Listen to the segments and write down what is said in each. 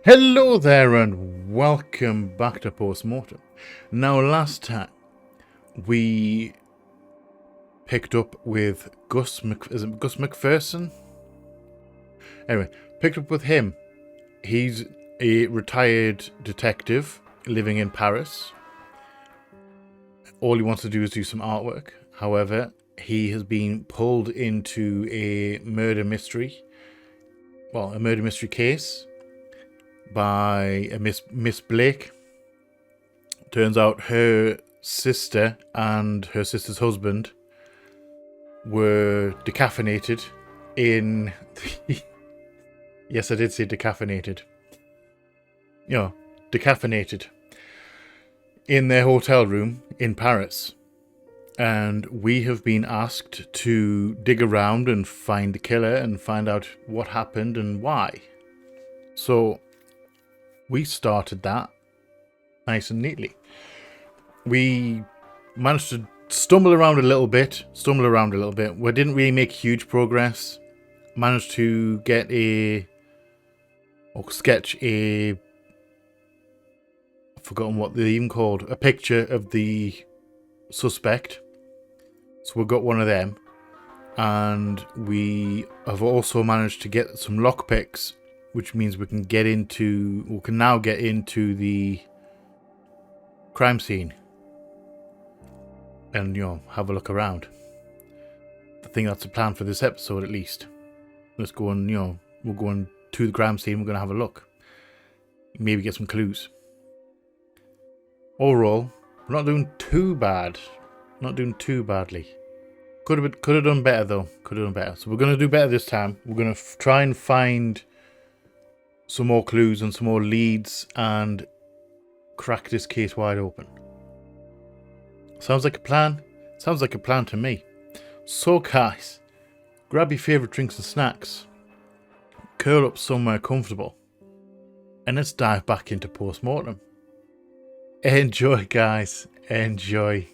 Hello there and welcome back to Post Mortem. Now last time we picked up with Gus Macpherson? Anyway, picked up with him. He's a retired detective living in Paris. All he wants to do is do some artwork. However, he has been pulled into a murder mystery case by a Miss Blake. Turns out her sister and her sister's husband were decaffeinated in the... Yes, I did say decaffeinated. Decaffeinated in their hotel room in Paris. And we have been asked to dig around and find the killer and find out what happened and why. So we started that nice and neatly. We managed to stumble around a little bit. We didn't really make huge progress. Managed to sketch a... I've forgotten what they're even called. A picture of the suspect. So we got one of them. And we have also managed to get some lockpicks, which means we can now get into the crime scene and have a look around. I think that's the plan for this episode, at least. Let's go and we're going to the crime scene. We're going to have a look, maybe get some clues. Overall, we're not doing too bad. Not doing too badly. Could have done better though. So we're going to do better this time. We're going to try and find some more clues and some more leads and crack this case wide open. Sounds like a plan? Sounds like a plan to me. So guys, grab your favourite drinks and snacks, curl up somewhere comfortable, and let's dive back into Post Mortem. Enjoy guys, enjoy.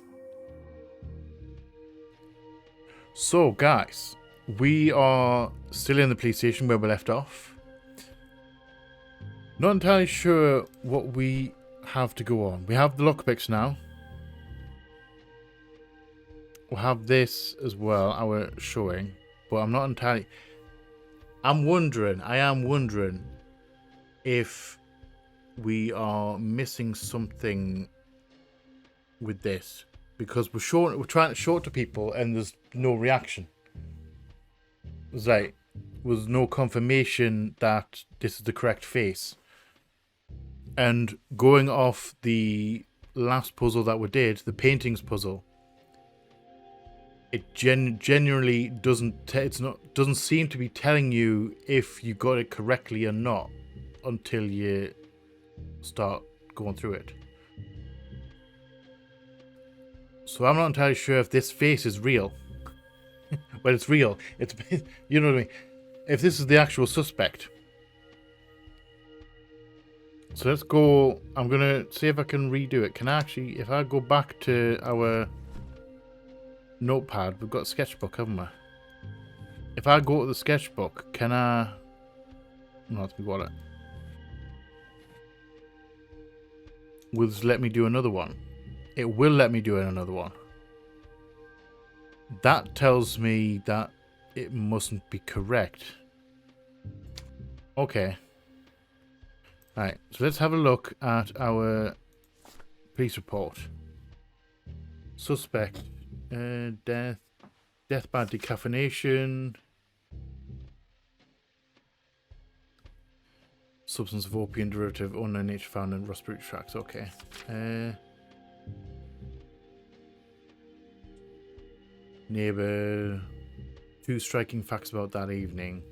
So guys, we are still in the police station where we left off. Not entirely sure what we have to go on. We have the lockpicks now. We'll have this as well, our showing, but I'm not entirely... I am wondering if we are missing something with this, because we're trying to show it to people and there's no reaction. There's no confirmation that this is the correct face. And going off the last puzzle that we did, the paintings puzzle, it genuinely doesn't seem to be telling you if you got it correctly or not until you start going through it. So I'm not entirely sure if this face is real. Well, it's real. It's, you know what I mean. If this is the actual suspect. So let's go. I'm gonna see if I can redo it. Can I actually, if I go back to our notepad, we've got a sketchbook, haven't we? If I go to the sketchbook, can I... No, that's my wallet. Will this let me do another one? It will let me do another one. That tells me that it mustn't be correct. Okay. Alright, so let's have a look at our police report. Suspect. Death by decaffeination. Substance of opium derivative unknown nature found in respiratory tracts. Okay. Neighbour. 2 striking facts about that evening.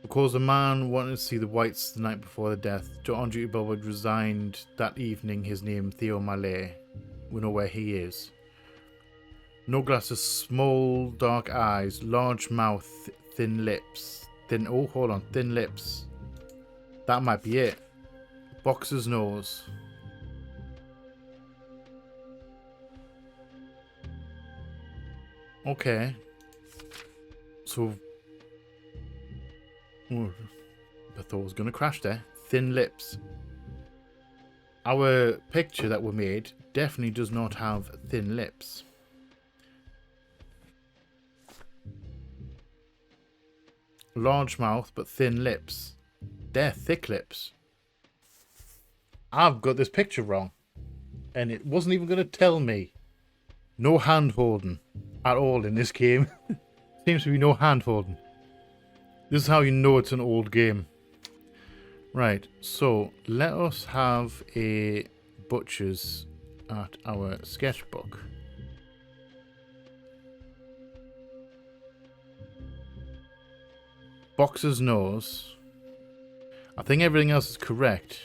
Because a man wanted to see the whites the night before the death. On duty billboard resigned that evening. His name Theo Mallet. We know where he is. No glasses, small dark eyes, large mouth, thin lips. Thin lips. That might be it. Boxer's nose. Okay. So Oh, I thought I was going to crash there. Thin lips. Our picture that we made definitely does not have thin lips. Large mouth, but thin lips. They're thick lips. I've got this picture wrong. And it wasn't even going to tell me. No hand holding at all in this game. Seems to be no hand holding. This is how you know it's an old game. Right, so let us have a butcher's at our sketchbook. Boxer's nose. I think everything else is correct.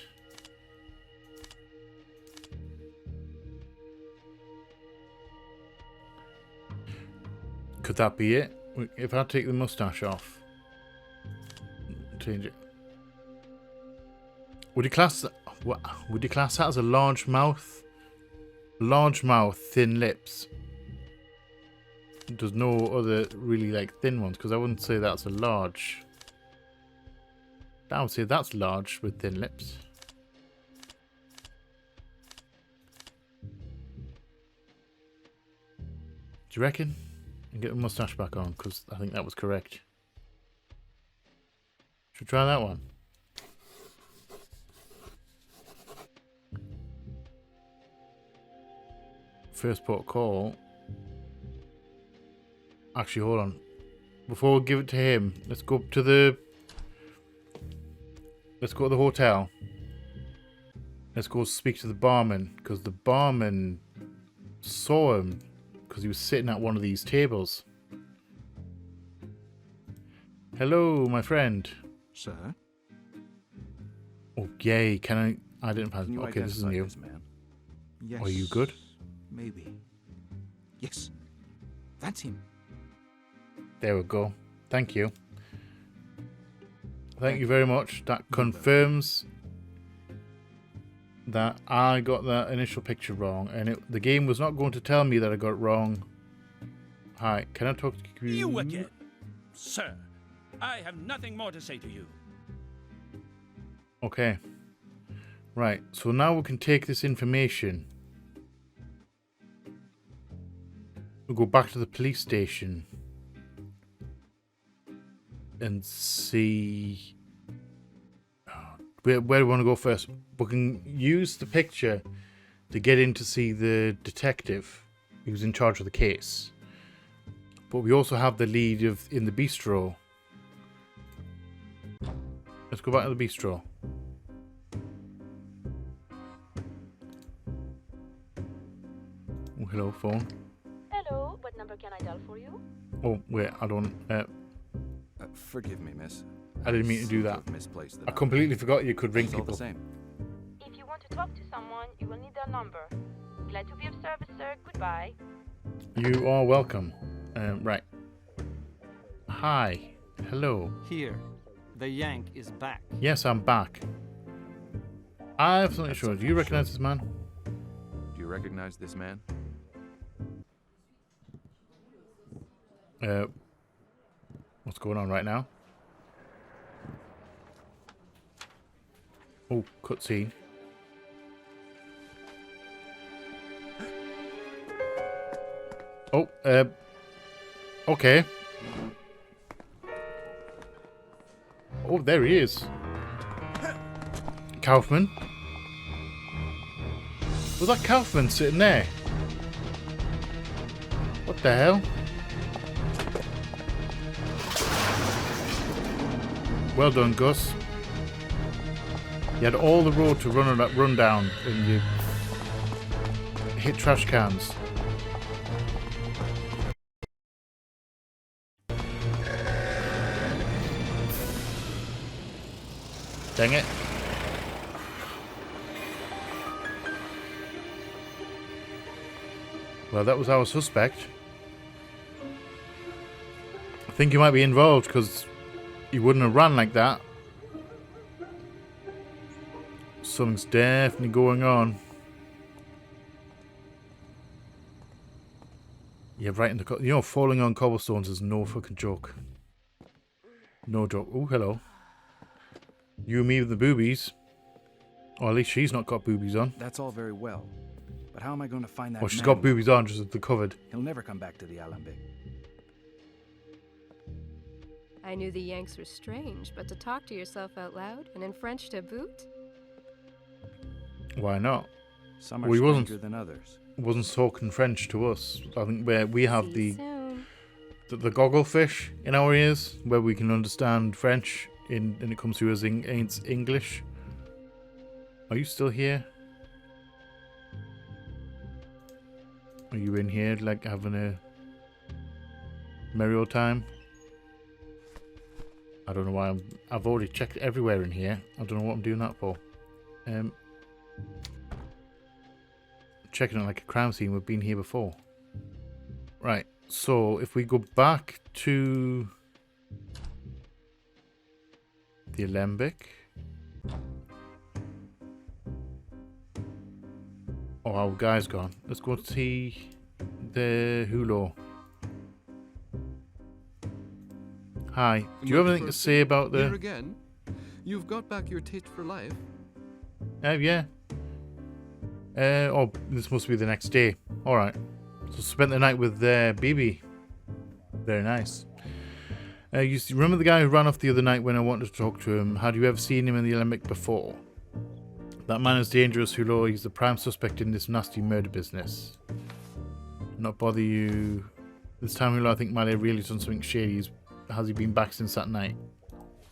Could that be it? If I take the mustache off, change it. Would you class that? What, would you class that as a large mouth? Large mouth, thin lips. There's no other really like thin ones because I wouldn't say that's a large. I would say that's large with thin lips. Do you reckon? And get the mustache back on because I think that was correct. Should we try that one? First port of call. Actually, hold on. Before we give it to him, let's go to the. Let's go to the hotel. Let's go speak to the barman because the barman saw him because he was sitting at one of these tables. Hello, my friend. Sir? Oh, yay. Can I didn't pass. Okay, this is new. Yes, are you good? Maybe. Yes. That's him. There we go. Thank you. Thank you very much. That confirms that I got that initial picture wrong, and the game was not going to tell me that I got it wrong. Hi, can I talk to you? You again, sir. I have nothing more to say to you. Okay. Right, so now we can take this information. We'll go back to the police station and see where do we want to go first. We can use the picture to get in to see the detective who's in charge of the case. But we also have the lead in the bistro. Let's go back to the bistro. Oh, hello, phone. Hello, what number can I dial for you? Oh, wait, I don't... Forgive me, miss. I didn't mean to do that. Misplaced I completely forgot you could ring It's all people. the same. If you want to talk to someone, you will need their number. Glad to be of service, sir. Goodbye. You are welcome. Right. Hi. Hello. Here, the Yank is back. Yes, I'm back. I have something to show you. Do you recognize this man? Do you recognize this man? What's going on right now? Oh, cutscene. Oh, okay. Oh, there he is. Kaufman. Was that Kaufman sitting there? What the hell? Well done, Gus. You had all the road to run down, and you hit trash cans. Dang it. Well, that was our suspect. I think he might be involved because he wouldn't have run like that. Something's definitely going on. Yeah, right in the... falling on cobblestones is no fucking joke. No joke. Oh, hello. You and me with the boobies. Or at least she's not got boobies on. That's all very well. But how am I going to find that Or she's man? got boobies on, just they're covered. He'll never come back to the Alembic. I knew the Yanks were strange, but to talk to yourself out loud, and in French to boot? Why not? Some are Well, he wasn't- stranger than others. Wasn't talking French to us. I think we have See you soon. the goggle fish in our ears, where we can understand French and it comes to us in English. Are you still here? Are you in here, like, having a merry old time? I don't know why I've already checked everywhere in here. I don't know what I'm doing that for. Checking it like a crime scene. We've been here before. Right. So if we go back to the Alembic. Oh, our guy's gone. Let's go see the Hulo. Hi. Do you have anything to say about Here the... again? You've got back your tit for life. Yeah. Oh, this must be the next day. Alright. So spent the night with BB. Very nice. You remember the guy who ran off the other night when I wanted to talk to him? Had you ever seen him in the Alembic before? That man is dangerous, Hulo. He's the prime suspect in this nasty murder business. Not bother you. This time, Hulo, I think Malay really done something shady. Has he been back since that night?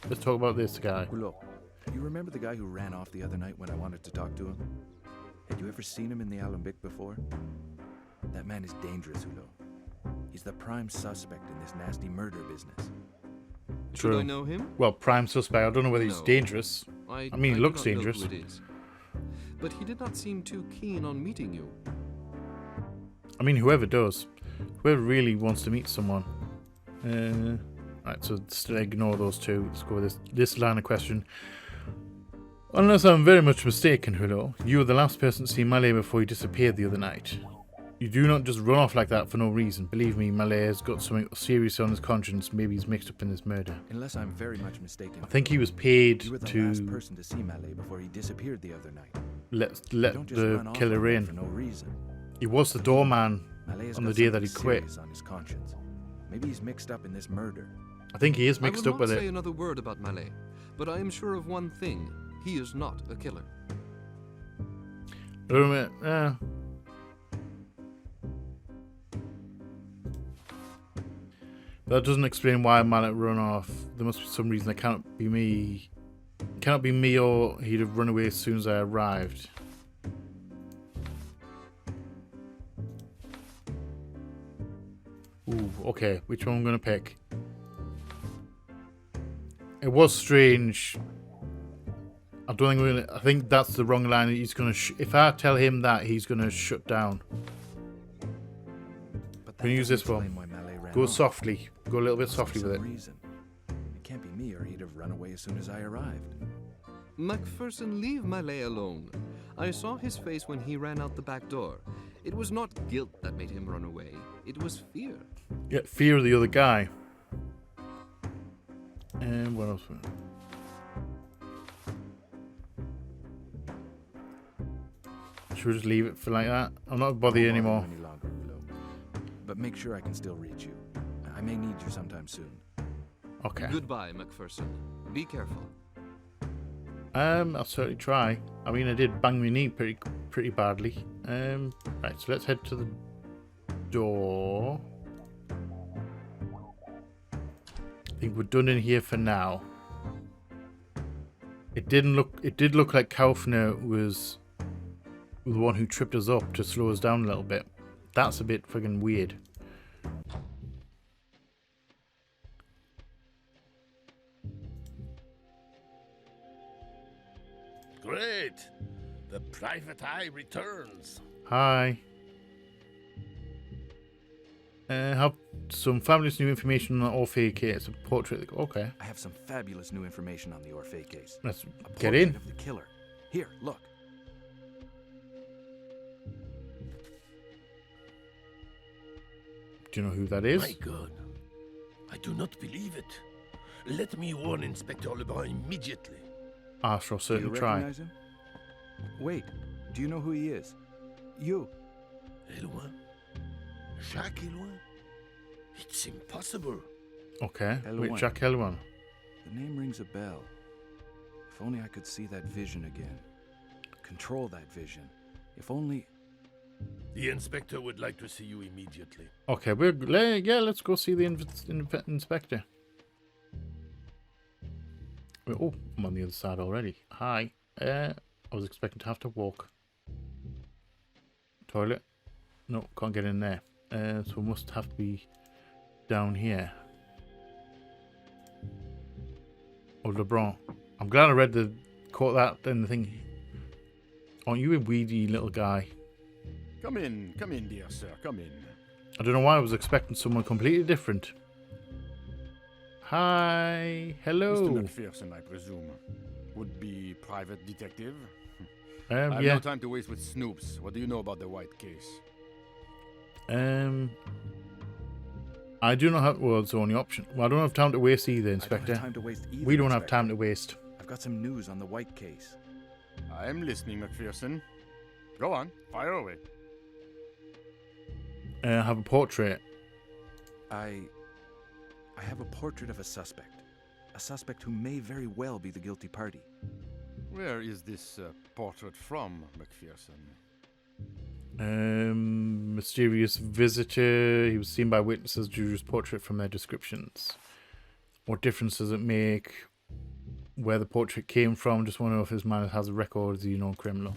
Let's talk about this guy. Look, you remember the guy who ran off the other night when I wanted to talk to him? Had you ever seen him in the Alembic before? That man is dangerous, Hulo. He's the prime suspect in this nasty murder business. Should I know him? Well, prime suspect. I don't know whether he's No. dangerous. I mean, he do looks not know dangerous. who it is. But he did not seem too keen on meeting you. I mean, whoever does. Whoever really wants to meet someone. Right, so still ignore those two. Let's go with this line of question. Unless I'm very much mistaken, Hulo, you were the last person to see Malay before he disappeared the other night. You do not just run off like that for no reason. Believe me, Malay has got something serious on his conscience. Maybe he's mixed up in this murder. Unless I'm very much mistaken. I think he was paid You were the to last person to see Malay before he disappeared the other night. let Don't just the run off killer like that in. for no reason. He was the doorman Malay has on the got day that he something quit. serious on his conscience. Maybe he's mixed up in this murder. I think he is mixed I up will with not say it. another word about Malay, but I am sure of one thing. He is not a killer. That doesn't explain why Mallet run off. There must be some reason. It cannot be me. It cannot be me, or he'd have run away as soon as I arrived. Ooh, okay. Which one I'm gonna pick? It was strange. I don't think we're gonna, I think that's the wrong line. He's gonna. If I tell him that, he's gonna shut down. But Can you use this doesn't one? explain why Malay ran Go off. softly. Go a little bit For softly with some it. reason. It can't be me, or he'd have run away as soon as I arrived. Macpherson, leave Malay alone. I saw his face when he ran out the back door. It was not guilt that made him run away. It was fear. Yeah, fear of the other guy. And what else? Should we just leave it for like that? I'm not bothered Won't anymore. bother you any longer, Willow. But make sure I can still reach you. I may need you sometime soon. Okay. Goodbye, Macpherson. Be careful. I'll certainly try. I mean, I did bang my knee pretty badly. Right, so let's head to the door. I think we're done in here for now. It did look like Kaufner was the one who tripped us up to slow us down a little bit. That's a bit friggin' weird. Great! The private eye returns. Hi. Have some fabulous new information on the Orphe case. A portrait. Okay, I have some fabulous new information on the Orphe case. let's A get portrait in. of the killer. Here, look. Do you know who that is? My God, I do not believe it. Let me warn Inspector Lebrun immediately. Astro Do you certainly try. recognize him? Wait, do you know who he is? You. Eloin? Jacques Eloin? It's impossible. Okay. Eloin. Wait, Jack Eloin. The name rings a bell. If only I could see that vision again. Control that vision. If only... The inspector would like to see you immediately. Okay, let's go see the inspector. Oh, I'm on the other side already. Hi. I was expecting to have to walk. Toilet? No, can't get in there. So it must have to be down here. Oh, LeBron. I'm glad I read caught that in the thing. Aren't you a weedy little guy? Come in, dear sir, come in. I don't know why I was expecting someone completely different. Hi. Hello. Mr. Macpherson, I presume. Would be private detective? I have Yeah. no time to waste with snoops. What do you know about the White case? I do not have... Well, it's the only option. Well, I don't have time to waste either, I Inspector. don't have time to waste either, We don't have Inspector. time to waste. I've got some news on the White case. I'm listening, Macpherson. Go on, fire away. I have a portrait. I have a portrait of a suspect. A suspect who may very well be the guilty party. Where is this portrait from, Macpherson? Mysterious visitor. He was seen by witnesses. Drew his portrait from their descriptions. What difference does it make where the portrait came from? Just want to know if this man has a record as a known criminal.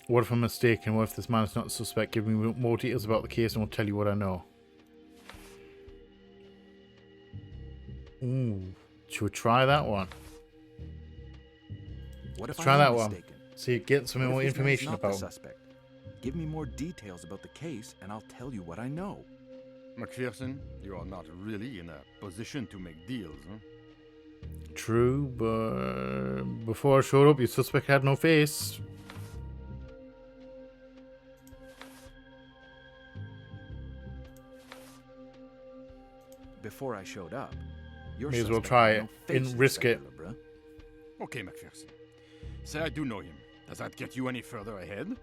What if I'm mistaken? What if this man is not a suspect? Give me more details about the case and I'll tell you what I know. Ooh. Should we try that one? What if Let's try I that am one. mistaken? See, get some What if more this man's information not the about him. suspect? Give me more details about the case, and I'll tell you what I know. Macpherson, you are not really in a position to make deals, huh? True, but before I showed up, your suspect had no face. Before I showed up, your May as well suspect try had it no face, and risk it. Inspector Lebrun. Okay, Macpherson. Say I do know him. Does that get you any further ahead?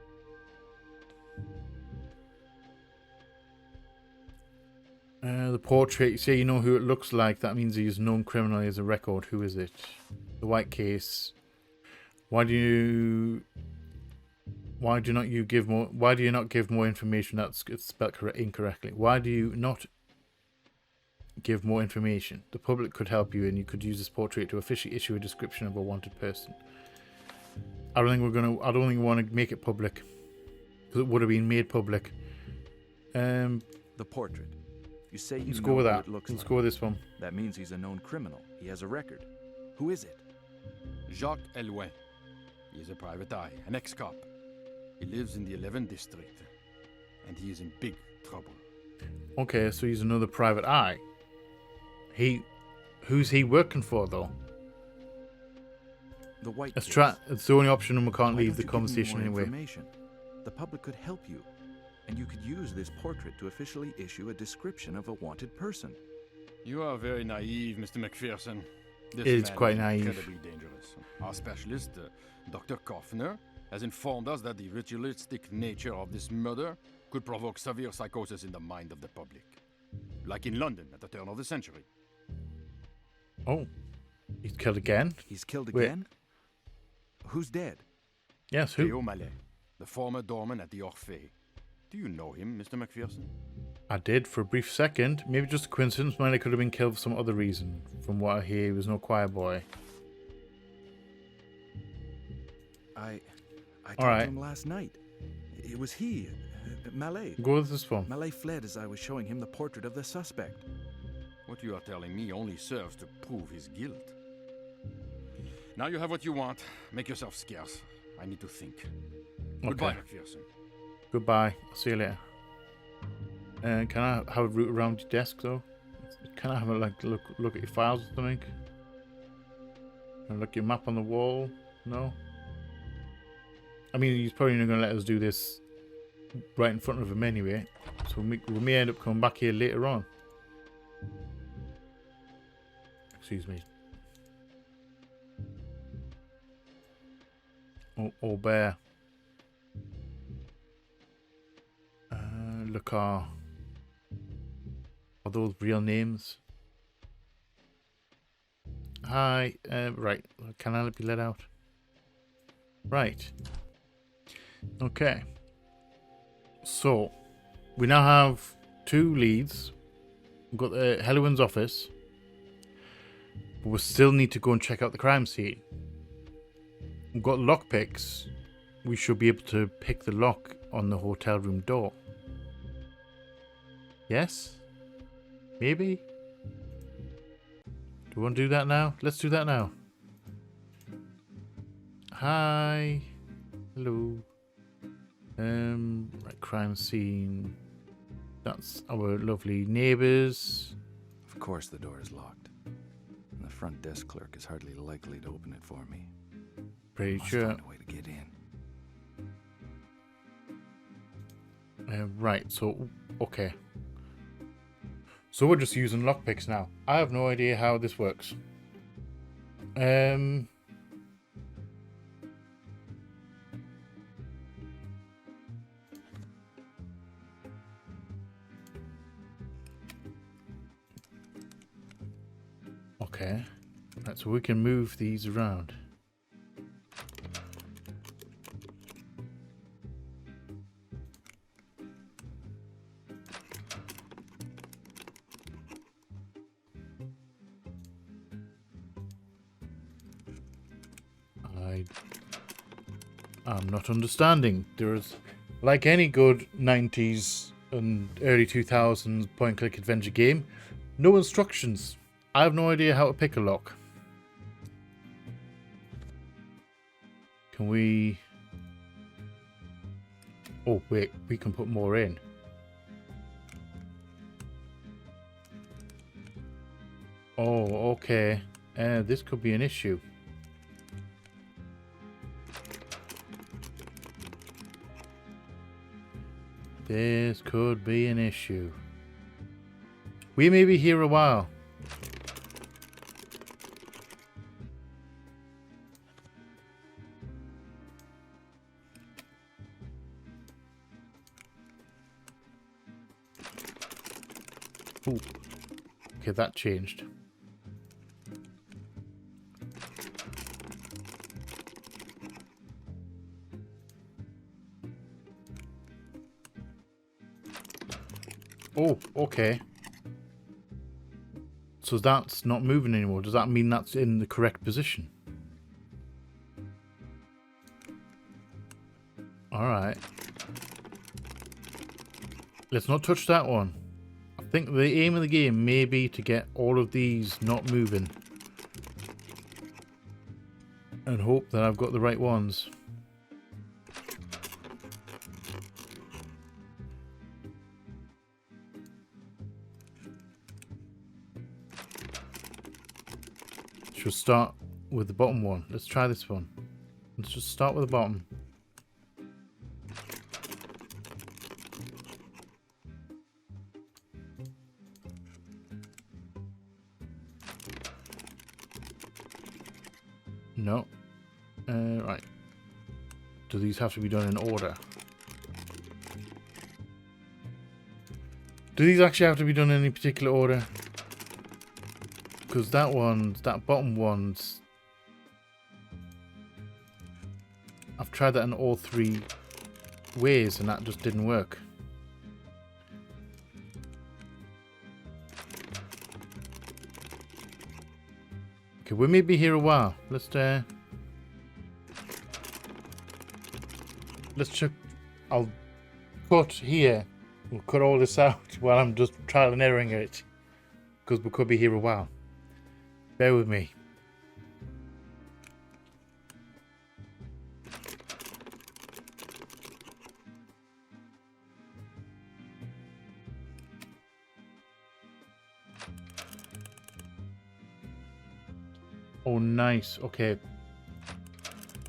The portrait, you say you know who it looks like. That means he's a known criminal. He has a record. Who is it? The White case. Why do you not give more information? That's it's spelled incorrectly. Why do you not give more information? The public could help you, and you could use this portrait to officially issue a description of a wanted person. I don't think we want to make it public, because it would have been made public. The portrait. You say you Let's know go with who that. it looks Let's like. go with this one. That means he's a known criminal. He has a record. Who is it? Jacques Eloin. He is a private eye, an ex-cop. He lives in the 11th district, and he is in big trouble. Okay, so he's another private eye. Who's he working for though? The White Let's case. try. It's the only option, and we can't Why leave the don't you give me conversation more anyway. information? The public could help you, and you could use this portrait to officially issue a description of a wanted person. You are very naive, Mr. Macpherson. This It is man quite naive. incredibly dangerous. Our specialist, Dr. Kaufner, has informed us that the ritualistic nature of this murder could provoke severe psychosis in the mind of the public. Like in London at the turn of the century. Oh, he's killed again. He's killed Wait. again? Who's dead? Yes, who? Theo Mallet, the former doorman at the Orphée. Do you know him, Mr. Macpherson? I did for a brief second. Maybe just a coincidence. Maybe he could have been killed for some other reason. From what I hear, he was no choir boy. I talked Alright. to him last night. It was he, Mallet. Go with this one. Mallet fled as I was showing him the portrait of the suspect. What you are telling me only serves to prove his guilt. Now you have what you want. Make yourself scarce. I need to think. Goodbye, Okay. Macpherson. Goodbye. I'll see you later. Can I have a route around your desk though? Can I have a look at your files or something? Can I look at your map on the wall? No. I mean, he's probably not going to let us do this right in front of him anyway. So we may end up coming back here later on. Excuse me. Or bear. Look, are those real names? Hi. Right. Can I be let out? Right. Okay. So, we now have 2 leads. We've got the Helluin's office. But we still need to go and check out the crime scene. We've got lockpicks. We should be able to pick the lock on the hotel room door. Yes? Maybe? Do we want to do that now? Let's do that now. Hi. Hello. Right, crime scene. That's our lovely neighbours. Of course the door is locked. And the front desk clerk is hardly likely to open it for me. Pretty Must sure. find a way to get in. Right, so, okay. So we're just using lockpicks now. I have no idea how this works. Okay. Right, so we can move these around. I'm not understanding. There's, like any good 90s and early 2000s point-and-click adventure game, no instructions. I have no idea how to pick a lock. Can we... Oh, wait, we can put more in. Oh, okay. This could be an issue. This could be an issue. We may be here a while. Ooh. Okay, that changed. Oh, okay. So that's not moving anymore. Does that mean that's in the correct position? Alright. Let's not touch that one. I think the aim of the game may be to get all of these not moving. And hope that I've got the right ones. Should start with the bottom one. Let's try this one. Let's just start with the bottom. No. Right. Do these have to be done in order? Do these actually have to be done in any particular order? Because that bottom one's... I've tried that in all 3 ways and that just didn't work. Okay, we may be here a while. Let's check. I'll cut here. We'll cut all this out while I'm just trial and erroring it. Because we could be here a while. Bear with me. Oh, nice. Okay.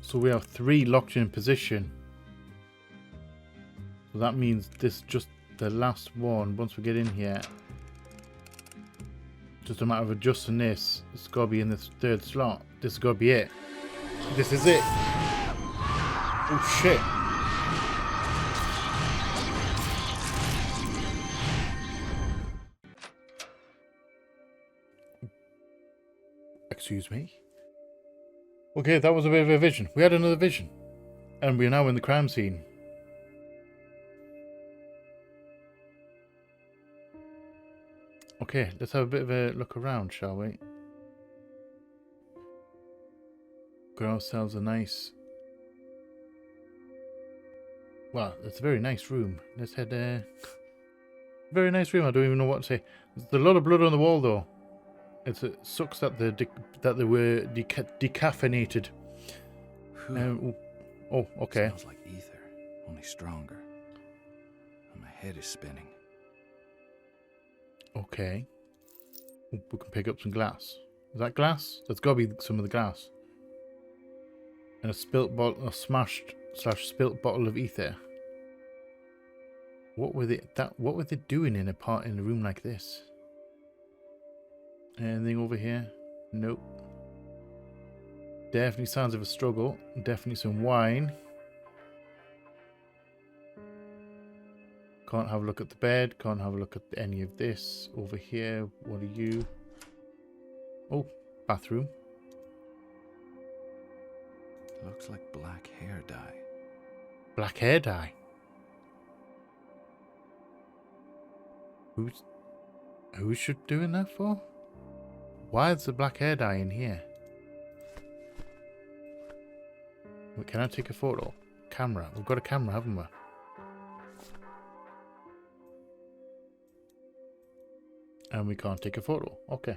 So we have 3 locked in position. So that means this is just the last one. Once we get in here. Just a matter of adjusting this. It's got to be in this 3rd slot. This has got to be it. This is it. Oh shit. Excuse me. Okay, that was a bit of a vision. We had another vision. And we're now in the crime scene. Okay, let's have a bit of a look around, shall we? Got ourselves a nice... Well, it's a very nice room. Let's head there. Very nice room. I don't even know what to say. There's a lot of blood on the wall, though. It sucks that they were decaffeinated. Oh, okay. Smells like ether, only stronger. And my head is spinning. Okay. We can pick up some glass. Is that glass? There's got to be some of the glass. And a spilt bottle, a smashed / spilt bottle of ether. What were they doing in a room like this? Anything over here? Nope. Definitely sounds of a struggle. Definitely some wine. Can't have a look at the bed. Can't have a look at any of this. Over here, what are you? Oh, bathroom. Looks like black hair dye. Black hair dye. Who's should doing that for? Why is the black hair dye in here? Wait, can I take a photo? Camera. We've got a camera, haven't we? And we can't take a photo. Okay.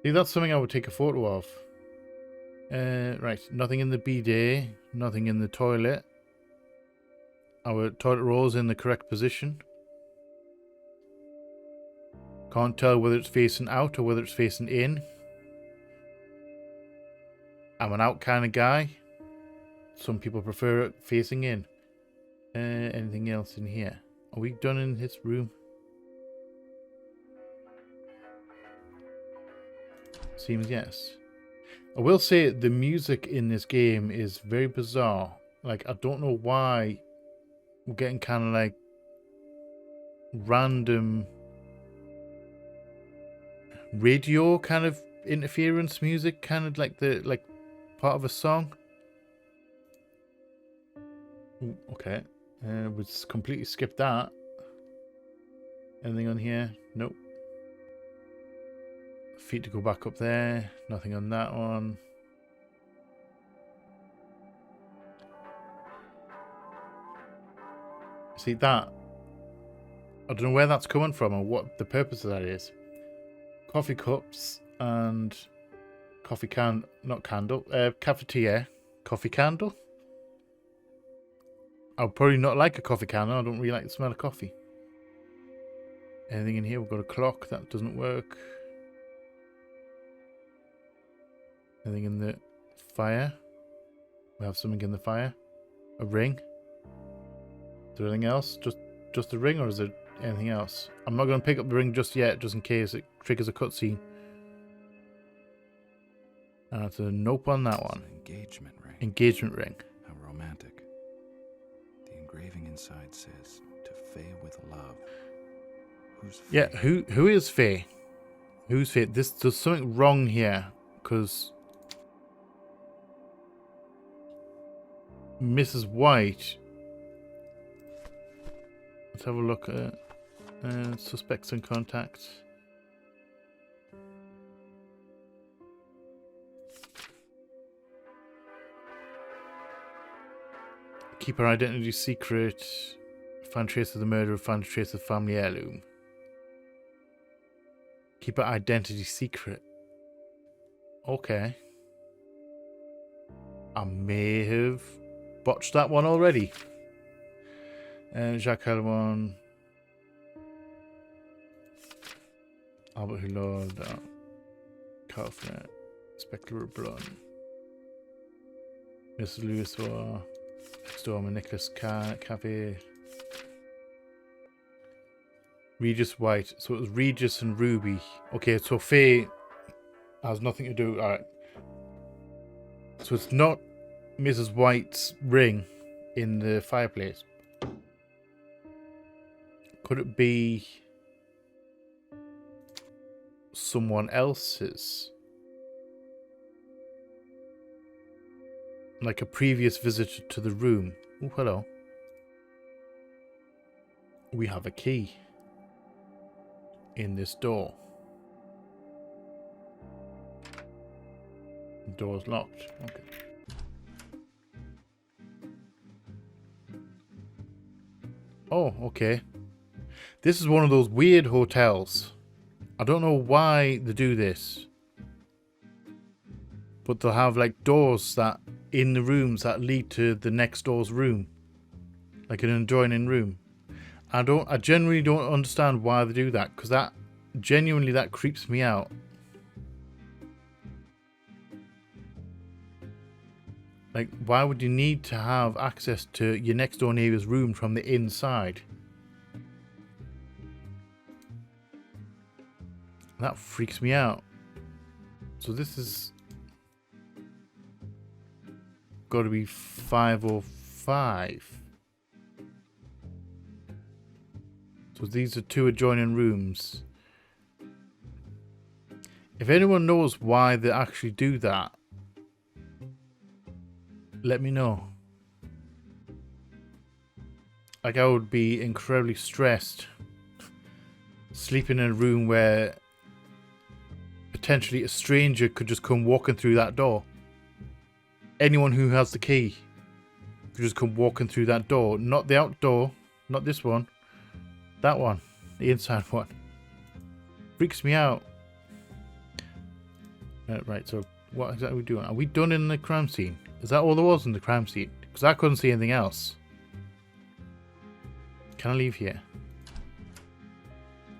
See, that's something I would take a photo of. Right. Nothing in the bidet. Nothing in the toilet. Our toilet roll is in the correct position. Can't tell whether it's facing out or whether it's facing in. I'm an out kind of guy. Some people prefer it facing in. Anything else in here? Are we done in his room? Seems yes. I will say the music in this game is very bizarre. Like, I don't know why we're getting kind of like random radio kind of interference music, kind of like part of a song. Ooh, okay, we completely skipped that. Anything on here? Nope. Feet to go back up there. Nothing on that one. See that? I don't know where that's coming from or what the purpose of that is. Coffee cups and coffee can, not candle, cafetiere, coffee candle. I would probably not like a coffee candle. I don't really like the smell of coffee. Anything in here? We've got a clock that doesn't work. Anything in the fire? We have something in the fire. A ring. Is there anything else? Just a ring, or is there anything else? I'm not going to pick up the ring just yet, just in case it triggers a cutscene. And it's a nope on that one. Engagement ring. Engagement ring. How romantic. The engraving inside says, "To Faye with love." Who's Faye? Yeah, who is Faye? Who's Faye? There's something wrong here, because Mrs. White. Let's have a look at suspects and contacts. Keep her identity secret. Find trace of the murder. Find trace of family heirloom. Keep her identity secret. Okay. I may have botched that one already. Jacques Helwan. Albert Hulot. Kaufman. Inspector Blonde. Mr. Lewis War. Storm Nicholas Cafe. Regis White. So it was Regis and Ruby. Okay, so Faye has nothing to do. Alright. So it's not Mrs. White's ring in the fireplace. Could it be someone else's? Like a previous visitor to the room. Oh, hello. We have a key in this door. The door's locked. Okay. Oh, okay. This is one of those weird hotels. I don't know why they do this. But they'll have like doors that in the rooms that lead to the next door's room. Like an adjoining room. I genuinely don't understand why they do that, because that genuinely that creeps me out. Like, why would you need to have access to your next door neighbor's room from the inside? That freaks me out. So this is got to be 505. So these are two adjoining rooms. If anyone knows why they actually do that, let me know. Like, I would be incredibly stressed sleeping in a room where potentially a stranger could just come walking through that door. Anyone who has the key could just come walking through that door. Not the outdoor, not this one. That one, the inside one. Freaks me out. Right, so what exactly are we doing? Are we done in the crime scene? Is that all there was in the crime scene? Because I couldn't see anything else. Can I leave here?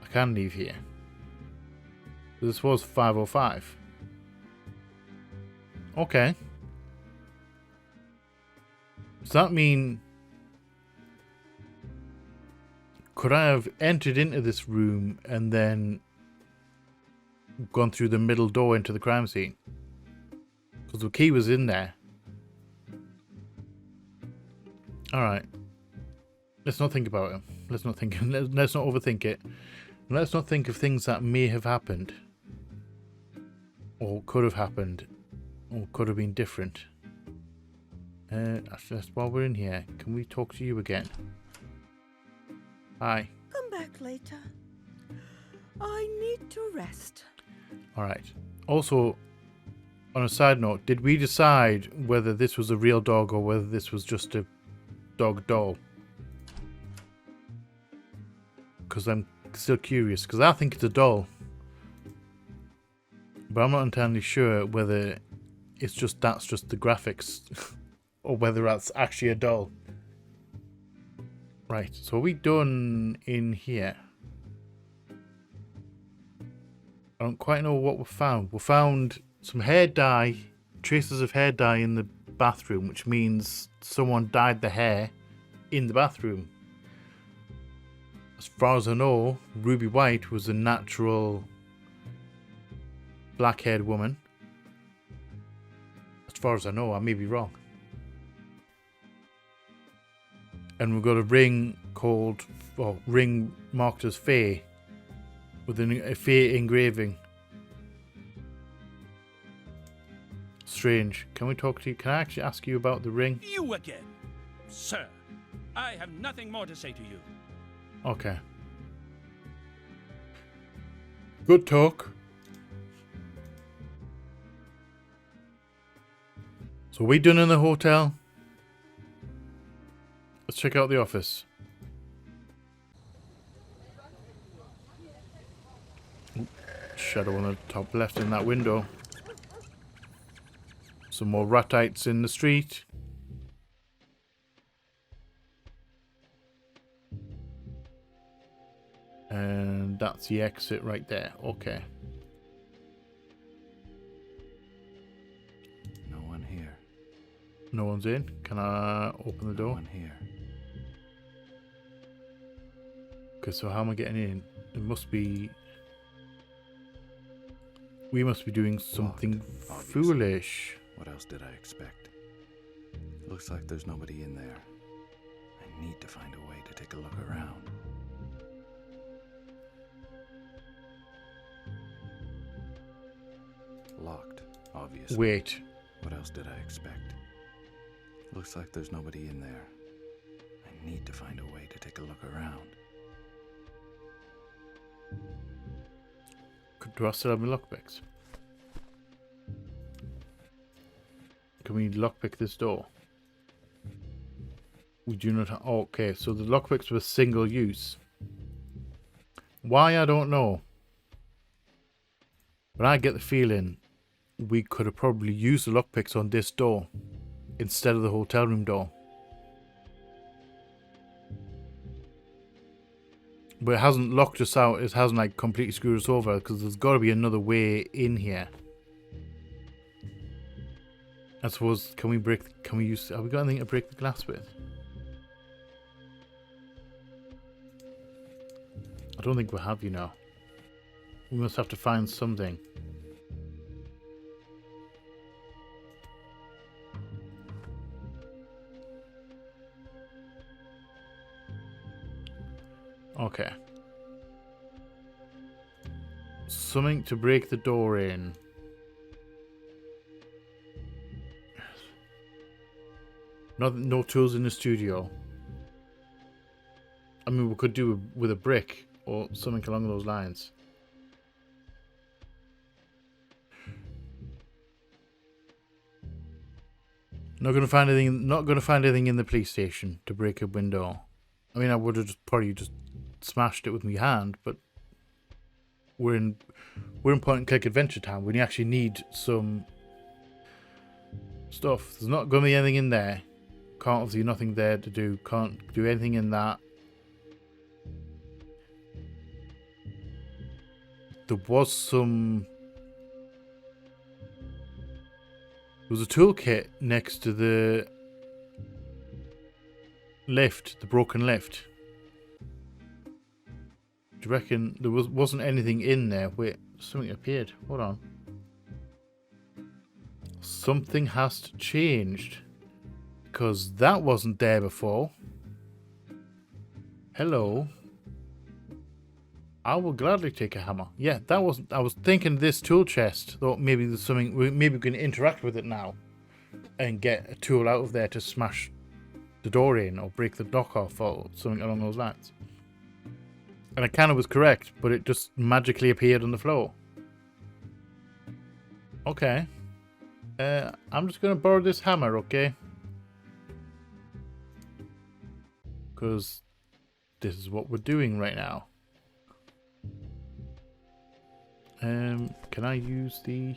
I can leave here. This was 505. Okay. Does that mean... could I have entered into this room and then gone through the middle door into the crime scene? Because the key was in there. Alright. Let's not think about it. Let's not think. Let's not overthink it. Let's not think of things that may have happened. Or could have happened. Or could have been different. That's while we're in here. Can we talk to you again? Hi. Come back later. I need to rest. Alright. Also, on a side note, did we decide whether this was a real dog or whether this was just a dog doll? Because I'm still curious. Because I think it's a doll. But I'm not entirely sure whether it's just that's just the graphics. Or whether that's actually a doll. Right, so are we done in here? I don't quite know what we found. We found some hair dye, traces of hair dye in the bathroom, which means someone dyed the hair in the bathroom. As far as I know, Ruby White was a natural black-haired woman. As far as I know, I may be wrong. And we've got a ring called, well, ring marked as Fae, with a Fae engraving. Strange. Can we talk to you? Can I actually ask you about the ring? You again, sir. I have nothing more to say to you. Okay. Good talk. So we done in the hotel? Let's check out the office. Shadow on the top left in that window. Some more ratites in the street. And that's the exit right there. Okay. No one here. No one's in. Can I open the door? No one here. Okay, so how am I getting in? It must be... we must be doing something Locked, obviously. foolish. What else did I expect? Looks like there's nobody in there. I need to find a way to take a look around. Locked, obviously. Wait. What else did I expect? Looks like there's nobody in there. I need to find a way to take a look around. Do I still have my lockpicks? Can we lockpick this door? We do not have... Okay, so the lockpicks were single use. Why, I don't know. But I get the feeling we could have probably used the lockpicks on this door instead of the hotel room door. But it hasn't locked us out. It hasn't like completely screwed us over because there's got to be another way in here. I suppose, can we use... Have we got anything to break the glass with? I don't think we have, you know. We must have to find something. Okay. Something to break the door in. No tools in the studio. I mean, we could do it with a brick or something along those lines. Not gonna find anything. Not gonna find anything in the police station to break a window. I mean, I would have probably just smashed it with my hand, but we're in point and click adventure time when you actually need some stuff. There's not gonna be anything in there. Can't obviously nothing there to do. Can't do anything in that. There was some. There was a toolkit next to the lift, the broken lift. Do you reckon there wasn't anything in there? Wait, something appeared. Hold on. Something has changed. Because that wasn't there before. Hello. I will gladly take a hammer. Yeah, that wasn't... I was thinking this tool chest. Thought maybe there's something... Maybe we can interact with it now. And get a tool out of there to smash the door in. Or break the dock off. Or something along those lines. And I kind of was correct. But it just magically appeared on the floor. Okay. I'm just going to borrow this hammer, okay? Because this is what we're doing right now. Can I use the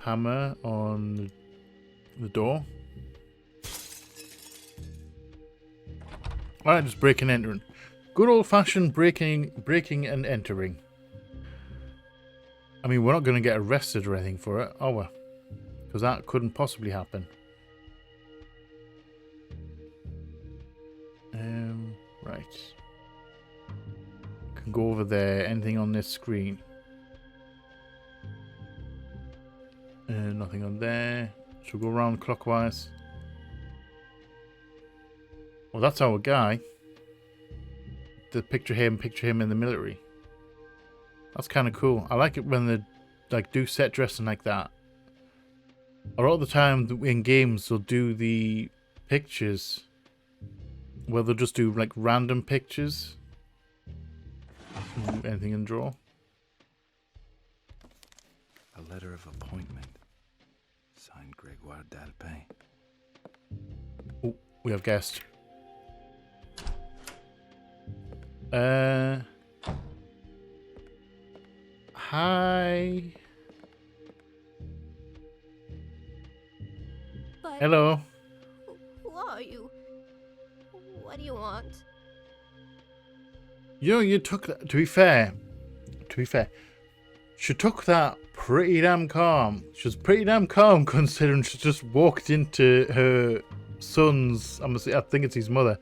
hammer on the door? Alright, just break and entering. Good old-fashioned breaking and entering. I mean, we're not going to get arrested or anything for it, are we? Because that couldn't possibly happen. Right. Can go over there. Anything on this screen? Nothing on there. Should we go around clockwise? Well, that's our guy. The picture him in the military. That's kind of cool. I like it when they like do set dressing like that. A lot of the time in games they'll do the pictures. Well, they'll just do like random pictures. Anything in the drawer? A letter of appointment. Signed Gregoire Dalpin. Oh, we have guest. Hi. But Hello. who are you? What do you want? You took that. To be fair, she took that pretty damn calm. She was pretty damn calm considering she just walked into her son's. I think it's his mother.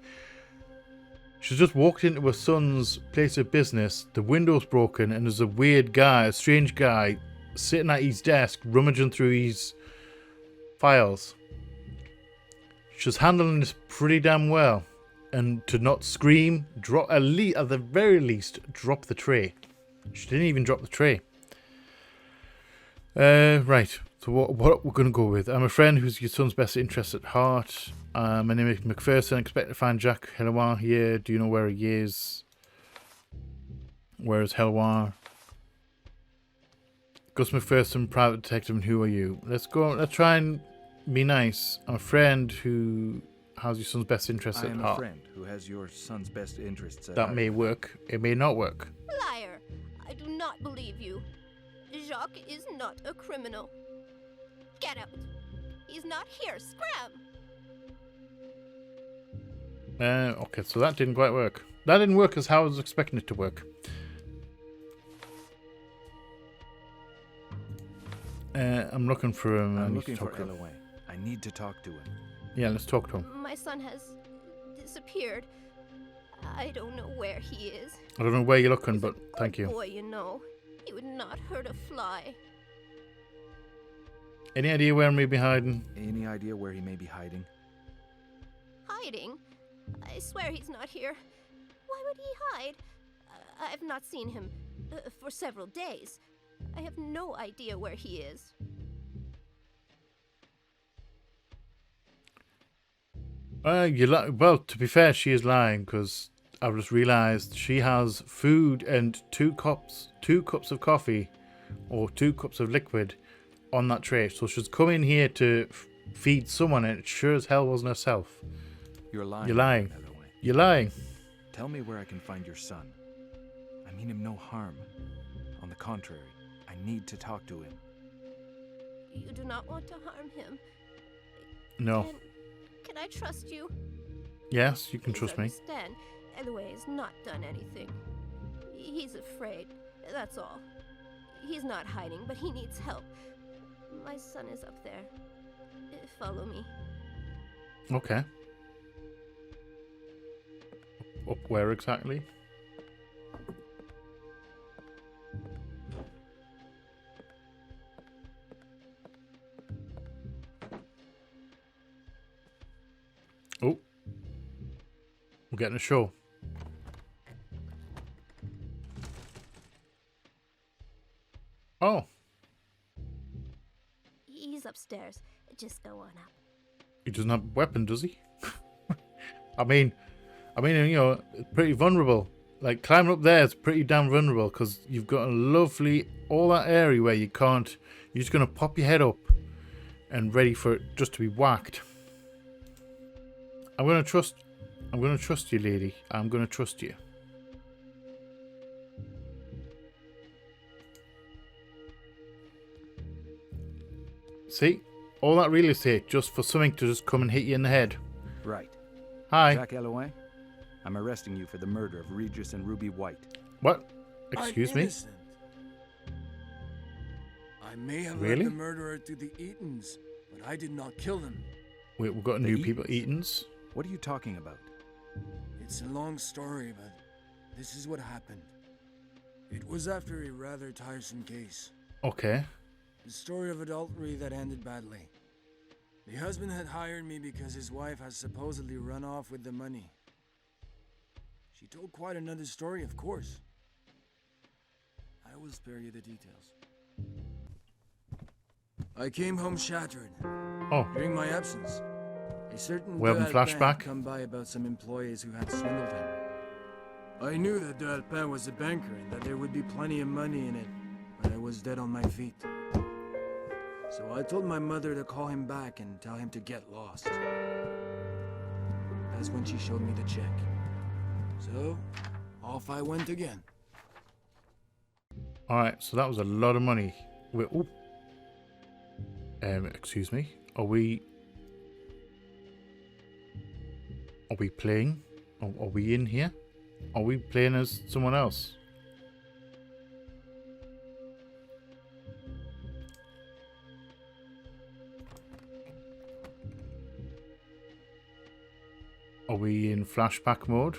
She just walked into her son's place of business. The window's broken, and there's a weird guy, a strange guy, sitting at his desk, rummaging through his Files. She's handling this pretty damn well. And to not scream, drop at the very least, drop the tray. She didn't even drop the tray. Right. So what we're going to go with? I'm a friend who's your son's best interest at heart. My name is Macpherson. Expect to find Jack Helloir here. Do you know where he is? Where is Helloir? Gus Macpherson, private detective, and who are you? Let's go. Let's try and be nice. I'm a friend who has your son's best interests at heart. I am a friend who has your son's best interests at That heart. may work. It may not work. Liar! I do not believe you. Jacques is not a criminal. Get out. He's not here. Scram! Okay, so that didn't quite work. That didn't work as how I was expecting it to work. I'm looking for him. I'm looking for Eloy. I need to talk to him. Yeah, let's talk to him. My son has disappeared. I don't know where he is. I don't know where you're looking, He's but a thank you. Boy, you know. He would not hurt a fly. Any idea where he may be hiding? Any idea where he may be hiding? Hiding? I swear he's not here. Why would he hide? I've not seen him for several days. I have no idea where he is. Well, to be fair, she is lying because I've just realised she has food and two cups of coffee, or 2 cups of liquid, on that tray. So she's come in here to feed someone, and it sure as hell wasn't herself. You're lying. You're lying. Eloy. You're lying. Tell me where I can find your son. I mean him no harm. On the contrary, I need to talk to him. You do not want to harm him. No. Can I trust you? Yes, you can Please trust me. understand, Eloy has not done anything. He's afraid, that's all. He's not hiding, but he needs help. My son is up there. Follow me. Okay. Up where exactly? Oh. We're getting a show. Oh. He's upstairs. Just go on up. He doesn't have a weapon, does he? I mean, you know, pretty vulnerable. Like, climbing up there is pretty damn vulnerable because you've got a lovely, all that area where you can't, you're just going to pop your head up and ready for it just to be whacked. I'm going to trust you, lady. I'm going to trust you. See? All that real estate just for something to just come and hit you in the head. Right. Hi. Jack Eloy, I'm arresting you for the murder of Regis and Ruby White. What? Excuse I'm me? innocent. I may have Really? led the murderer to the Eatons, but I did not kill them. Wait, we've got new people, Eatons? What are you talking about? It's a long story, but this is what happened. It was after a rather tiresome case. Okay. The story of adultery that ended badly. The husband had hired me because his wife has supposedly run off with the money. She told quite another story, of course. I will spare you the details. I came home shattered. Oh. During my absence, a certain Welcome de Alpin flashback. had come by about some employees who had swindled him. I knew that de Alpin was a banker and that there would be plenty of money in it, but I was dead on my feet. So I told my mother to call him back and tell him to get lost. That's when she showed me the check. So, off I went again. Alright, so that was a lot of money. Ooh. Excuse me. Are we playing? Are we in here? Are we playing as someone else? Are we in flashback mode?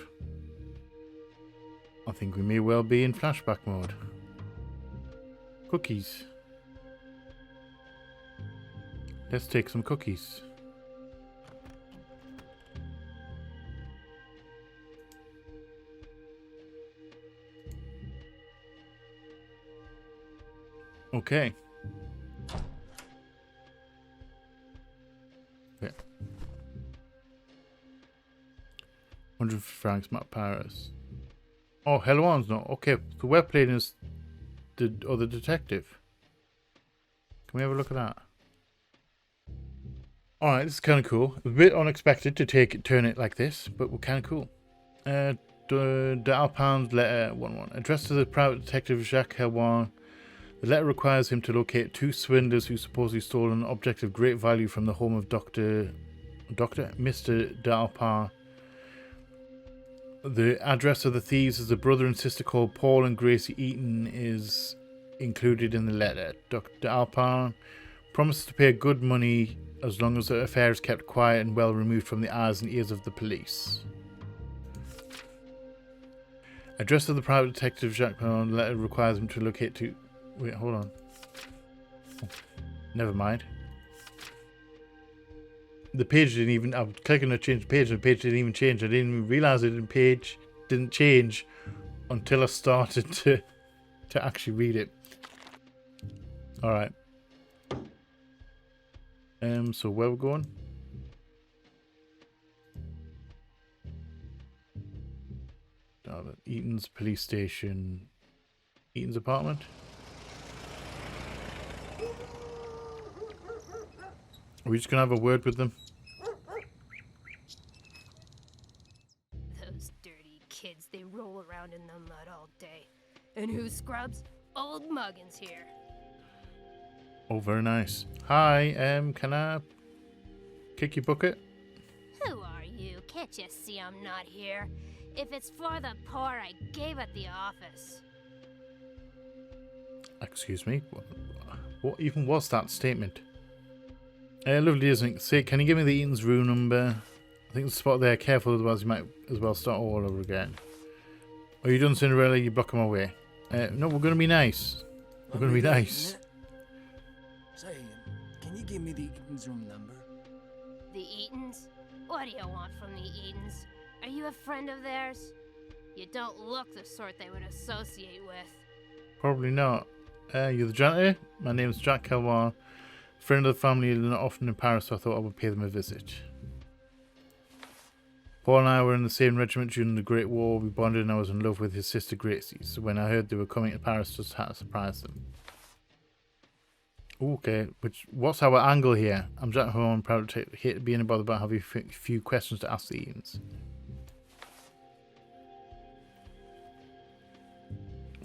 I think we may well be in flashback mode. Cookies. Let's take some cookies. Okay. Yeah. 100 francs, Matt Paris. Oh, Helwan's not. Okay, so we're playing as the other detective. Can we have a look at that? Alright, this is kind of cool. A bit unexpected to turn it like this, but we're kind of cool. De Alpin's letter 1-1. Addressed to the private detective Jacques Helwan. The letter requires him to locate 2 swindlers who supposedly stole an object of great value from the home of Mr. D'Alpin. The address of the thieves is a brother and sister called Paul and Gracie Eaton is included in the letter. Dr. D'Alpin promises to pay good money as long as the affair is kept quiet and well removed from the eyes and ears of the police. Address to the private detective Jacques Helwan. The letter requires him to locate 2... Wait, hold on. Oh, never mind. The page didn't even... I was clicking to change the page and the page didn't even change. I didn't even realise the page didn't change until I started to actually read it. Alright. So where we're going? Eaton's police station. Eaton's apartment. Are we just gonna have a word with them? Those dirty kids, they roll around in the mud all day. And who scrubs? Old Muggins here. Oh, very nice. Hi, can I kick your bucket? Who are you? Can't you see I'm not here? If it's for the poor, I gave it the office. Excuse me? What even was that statement? Lovely, isn't it? Say, can you give me the Eaton's room number? I think the spot there. Careful, otherwise you might as well start all over again. Oh, you done, Cinderella? You're blocking my way. No, we're going to be nice. We're going to be nice. Say, can you give me the Eaton's room number? The Eatons? What do you want from the Eatons? Are you a friend of theirs? You don't look the sort they would associate with. Probably not. You're the janitor? My name's Jack Helwan. Friend of the family, not often in Paris, so I thought I would pay them a visit. Paul and I were in the same regiment during the Great War. We bonded and I was in love with his sister Gracie. So when I heard they were coming to Paris, just had to surprise them. Okay, what's our angle here? I'm Jack Helwan, proud to hate to be any bother about having a few questions to ask the Eatons.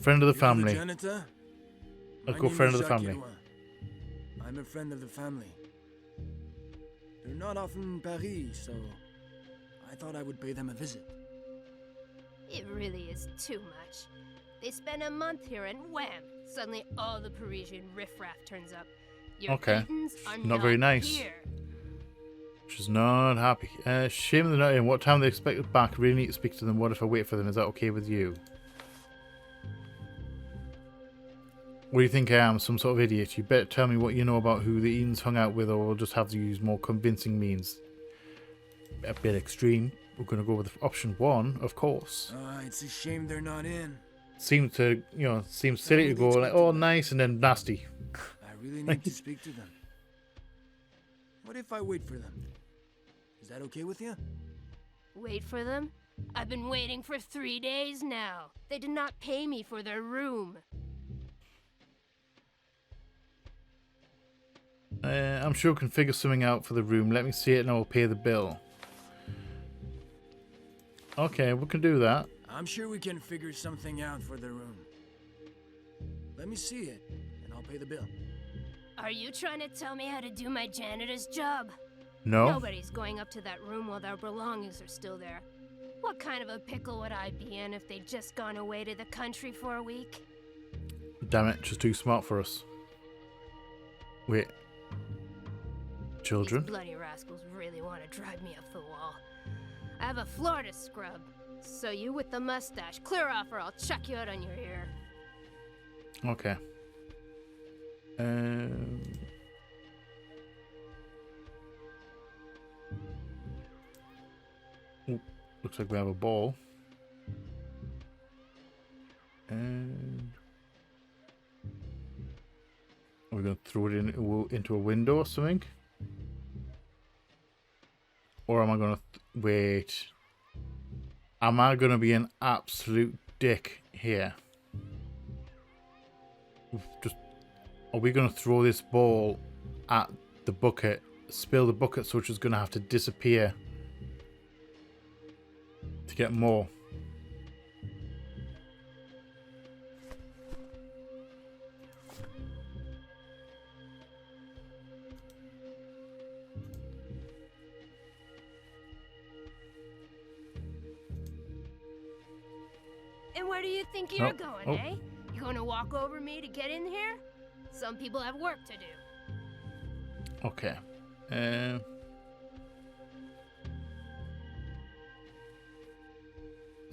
Friend of the family. I'll go friend of the family. I'm a friend of the family. They're not often in Paris, so I thought I would pay them a visit. It really is too much. They spend a month here and wham! Suddenly all the Parisian riffraff turns up. Your okay. Eatons are not very nice. Here. She's not happy. Shame they're not in. What time they expect us back? Really need to speak to them. What if I wait for them? Is that okay with you? What do you think I am? Some sort of idiot? You better tell me what you know about who the Eatons hung out with, or we'll just have to use more convincing means. A bit extreme. We're going to go with option 1, of course. It's a shame they're not in. Seems silly to go like, oh, nice, and then nasty. I really need to speak to them. What if I wait for them? Is that okay with you? Wait for them? I've been waiting for 3 days now. They did not pay me for their room. I'm sure we can figure something out for the room. Let me see it and I will pay the bill. Okay, we can do that. I'm sure we can figure something out for the room. Let me see it, and I'll pay the bill. Are you trying to tell me how to do my janitor's job? No. Nobody's going up to that room while their belongings are still there. What kind of a pickle would I be in if they'd just gone away to the country for a week? Damn it, she's too smart for us. Wait. Children? These bloody rascals really want to drive me up the wall. I have a floor to scrub. So you with the mustache, clear off or I'll chuck you out on your ear. Okay. Ooh, looks like we have a ball. And we're going to throw it into a window or something. Or am I going to wait? Am I going to be an absolute dick here? Are we going to throw this ball at the bucket, spill the bucket, so it's just going to have to disappear to get more? And where do you think you're going, eh? You gonna walk over me to get in here? Some people have work to do. Okay.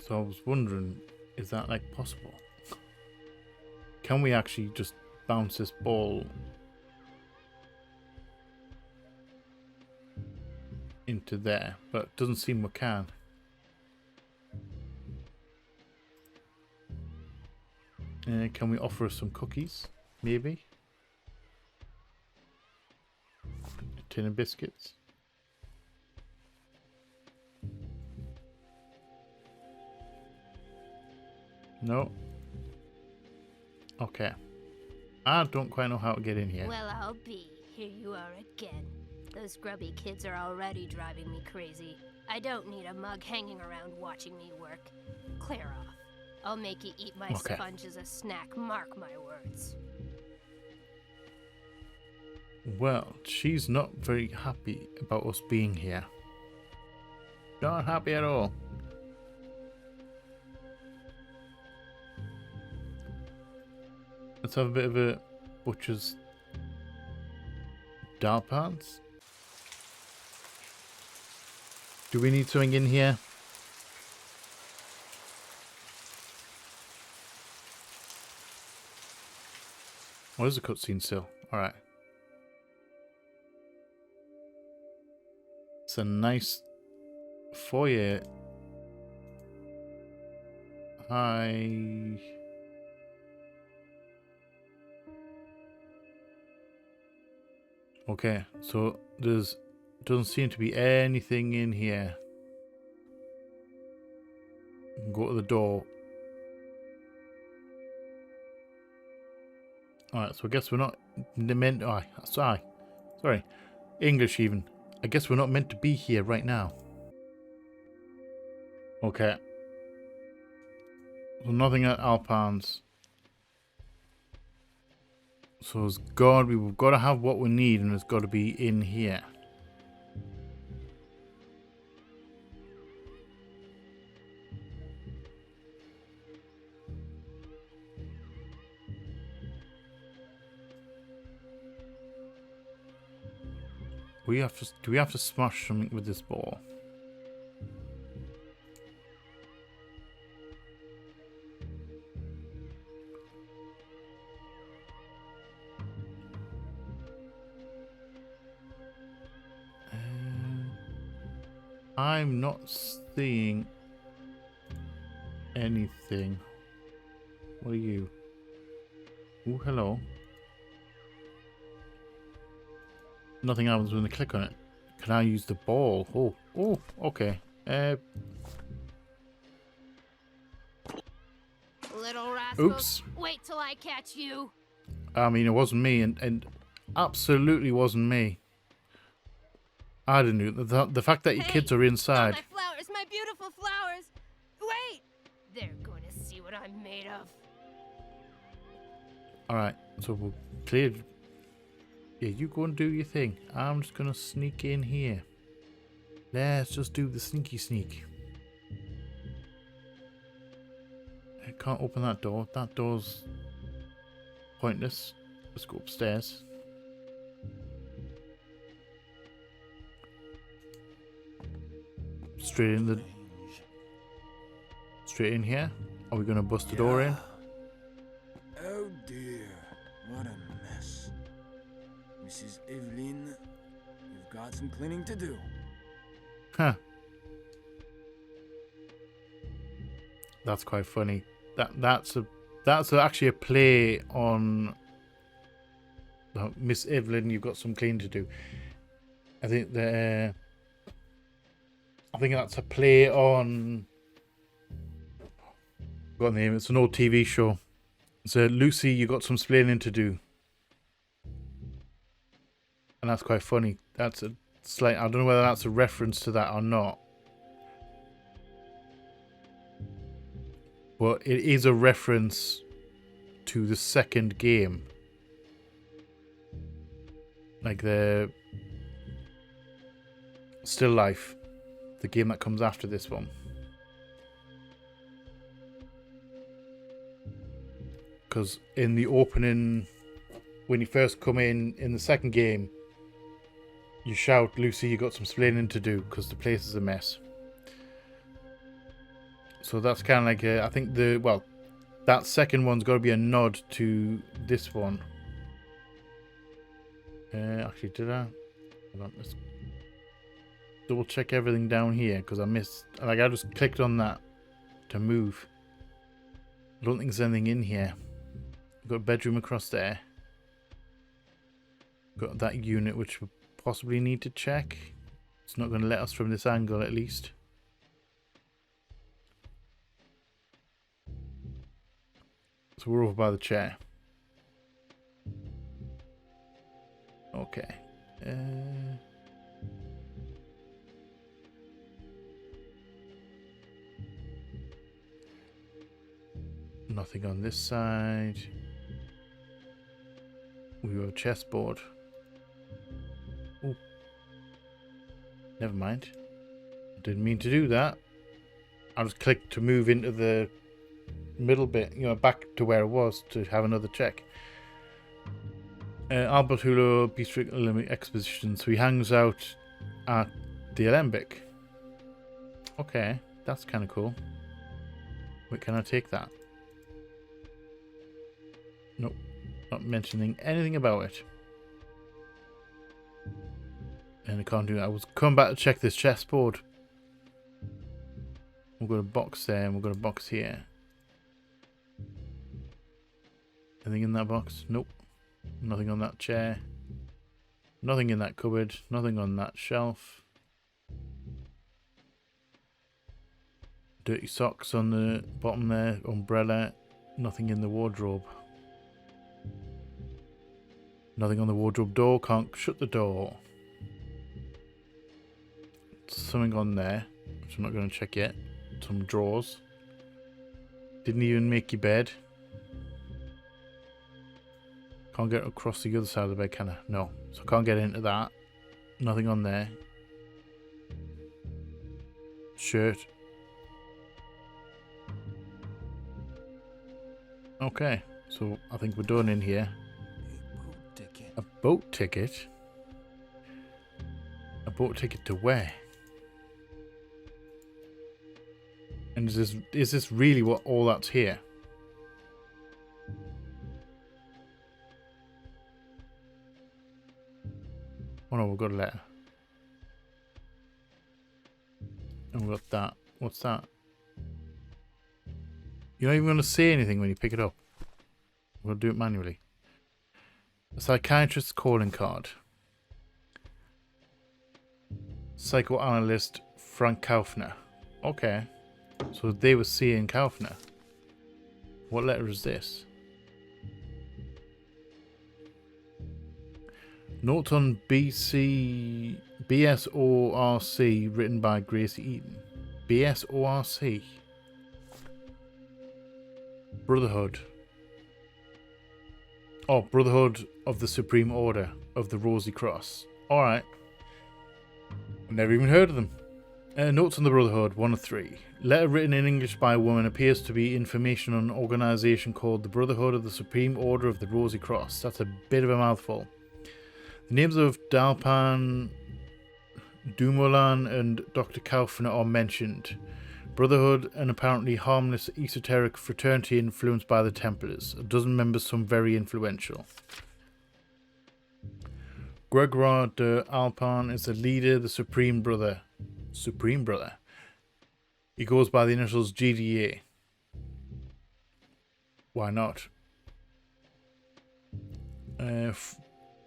So I was wondering, is that like possible? Can we actually just bounce this ball into there? But it doesn't seem we can. Can we offer us some cookies? Maybe? A tin of biscuits? No. Okay. I don't quite know how to get in here. Well, I'll be. Here you are again. Those grubby kids are already driving me crazy. I don't need a mug hanging around watching me work. Clear off. I'll make you eat my sponge as a snack, mark my words. Well, she's not very happy about us being here. Not happy at all. Let's have a bit of a butcher's dal pants. Do we need something in here? What is the cutscene still? Alright. It's a nice foyer. Hi. Okay, so doesn't seem to be anything in here. Go to the door. Alright, so I guess we're not meant. Oh, sorry. English even. I guess we're not meant to be here right now. Okay. So nothing at Alpan's. So we've got to have what we need, and it's got to be in here. Do we have to smash something with this ball? I'm not seeing anything. What are you? Oh, hello. Nothing happens when I click on it. Can I use the ball? Oh, okay. Little rascals. Oops. Wait till I catch you. I mean, it wasn't me, and absolutely wasn't me. I didn't know. The fact that your kids are inside. My flowers, my beautiful flowers. Wait! They're going to see what I'm made of. Alright, so we'll clear. Yeah, you go and do your thing. I'm just going to sneak in here. Let's just do the sneaky sneak. I can't open that door. That door's pointless. Let's go upstairs. Straight in here. Are we going to bust the door in? Oh dear, what a mess. Mrs. Evelyn, you've got some cleaning to do. Huh. That's quite funny. That's actually a play on Miss Evelyn. You've got some cleaning to do. I think that's a play on. Got the name. It's an old TV show. So Lucy, you got some splaining to do, and that's quite funny. That's a slight. I don't know whether that's a reference to that or not, but it is a reference to the second game, like the Still Life, the game that comes after this one. Because in the opening, when you first come in the second game, you shout, Lucy, you got some splaining to do, because the place is a mess. So that's kind of like, I think that second one's got to be a nod to this one. Actually, did I? Hold on, let's double check everything down here, because I missed, I just clicked on that to move. I don't think there's anything in here. Got a bedroom across there. Got that unit, which we possibly need to check. It's not going to let us from this angle, at least. So we're over by the chair. Okay. Nothing on this side. We have a chessboard. Oh, never mind. Didn't mean to do that. I just clicked to move into the middle bit, back to where it was to have another check. Albert Hulo, Beastric Olympic Exposition. So he hangs out at the Alembic. Okay, that's kind of cool. Wait, can I take that? Nope. Not mentioning anything about it. And I can't do that. I was coming back to check this chessboard. We've got a box there and we've got a box here. Anything in that box? Nope. Nothing on that chair. Nothing in that cupboard. Nothing on that shelf. Dirty socks on the bottom there. Umbrella. Nothing in the wardrobe. Nothing on the wardrobe door. Can't shut the door. Something on there, which I'm not going to check yet. Some drawers. Didn't even make your bed. Can't get across the other side of the bed, can I? No. So I can't get into that. Nothing on there. Shirt. Okay. So I think we're done in here. A boat ticket? A boat ticket to where? And is this really what all that's here? Oh no, we've got a letter. And we've got that. What's that? You're not even going to say anything when you pick it up. We'll do it manually. A psychiatrist's calling card. Psychoanalyst Frank Kaufner. Okay. So they were seeing Kaufner. What letter is this? Note on BSORC written by Gracie Eaton. BSORC. Brotherhood. Oh, Brotherhood of the Supreme Order of the Rosy Cross. Alright. Never even heard of them. Notes on the Brotherhood, 1 of 3. Letter written in English by a woman appears to be information on an organisation called the Brotherhood of the Supreme Order of the Rosy Cross. That's a bit of a mouthful. The names of Dalpan, Dumoulin and Dr. Kaufner are mentioned. Brotherhood, an apparently harmless esoteric fraternity influenced by the Templars. A dozen members, some very influential. Gregoire de Alpin is the leader, the Supreme Brother. Supreme Brother. He goes by the initials GDA. Why not?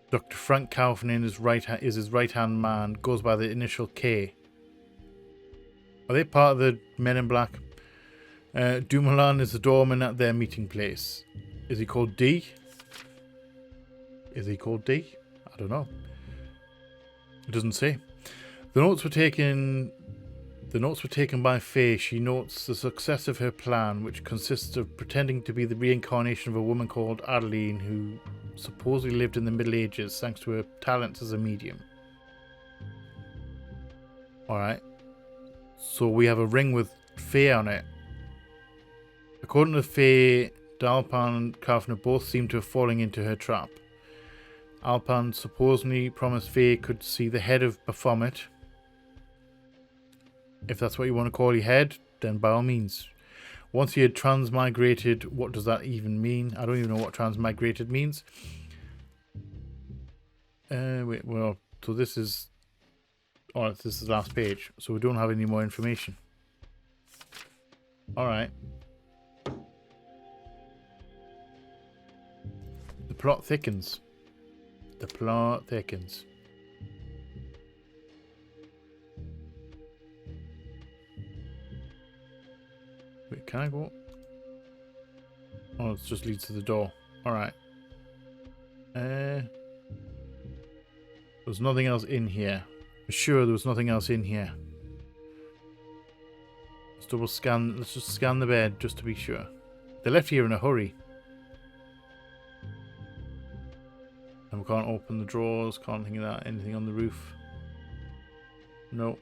Dr. Frank Kaufman is his right-hand man. Goes by the initial K. Are they part of the Men in Black? Dumoulin is the doorman at their meeting place. Is he called D? Is he called D? I don't know. It doesn't say. The notes were taken by Faye. She notes the success of her plan, which consists of pretending to be the reincarnation of a woman called Adeline, who supposedly lived in the Middle Ages thanks to her talents as a medium. Alright. So we have a ring with Faye on it. According to Faye, Dalpan and Kaufner both seem to have fallen into her trap. Alpan supposedly promised Faye could see the head of Baphomet. If that's what you want to call your head, then by all means. Once he had transmigrated, what does that even mean? I don't even know what transmigrated means. Wait, well, so this is... Oh, this is the last page, so we don't have any more information. Alright. The plot thickens. The plot thickens. Wait, can I go? Oh, it just leads to the door. Alright. There's nothing else in here. I'm sure there was nothing else in here. Let's double scan. Let's just scan the bed just to be sure. They left here in a hurry. And we can't open the drawers. Can't think of that. Anything on the roof? No.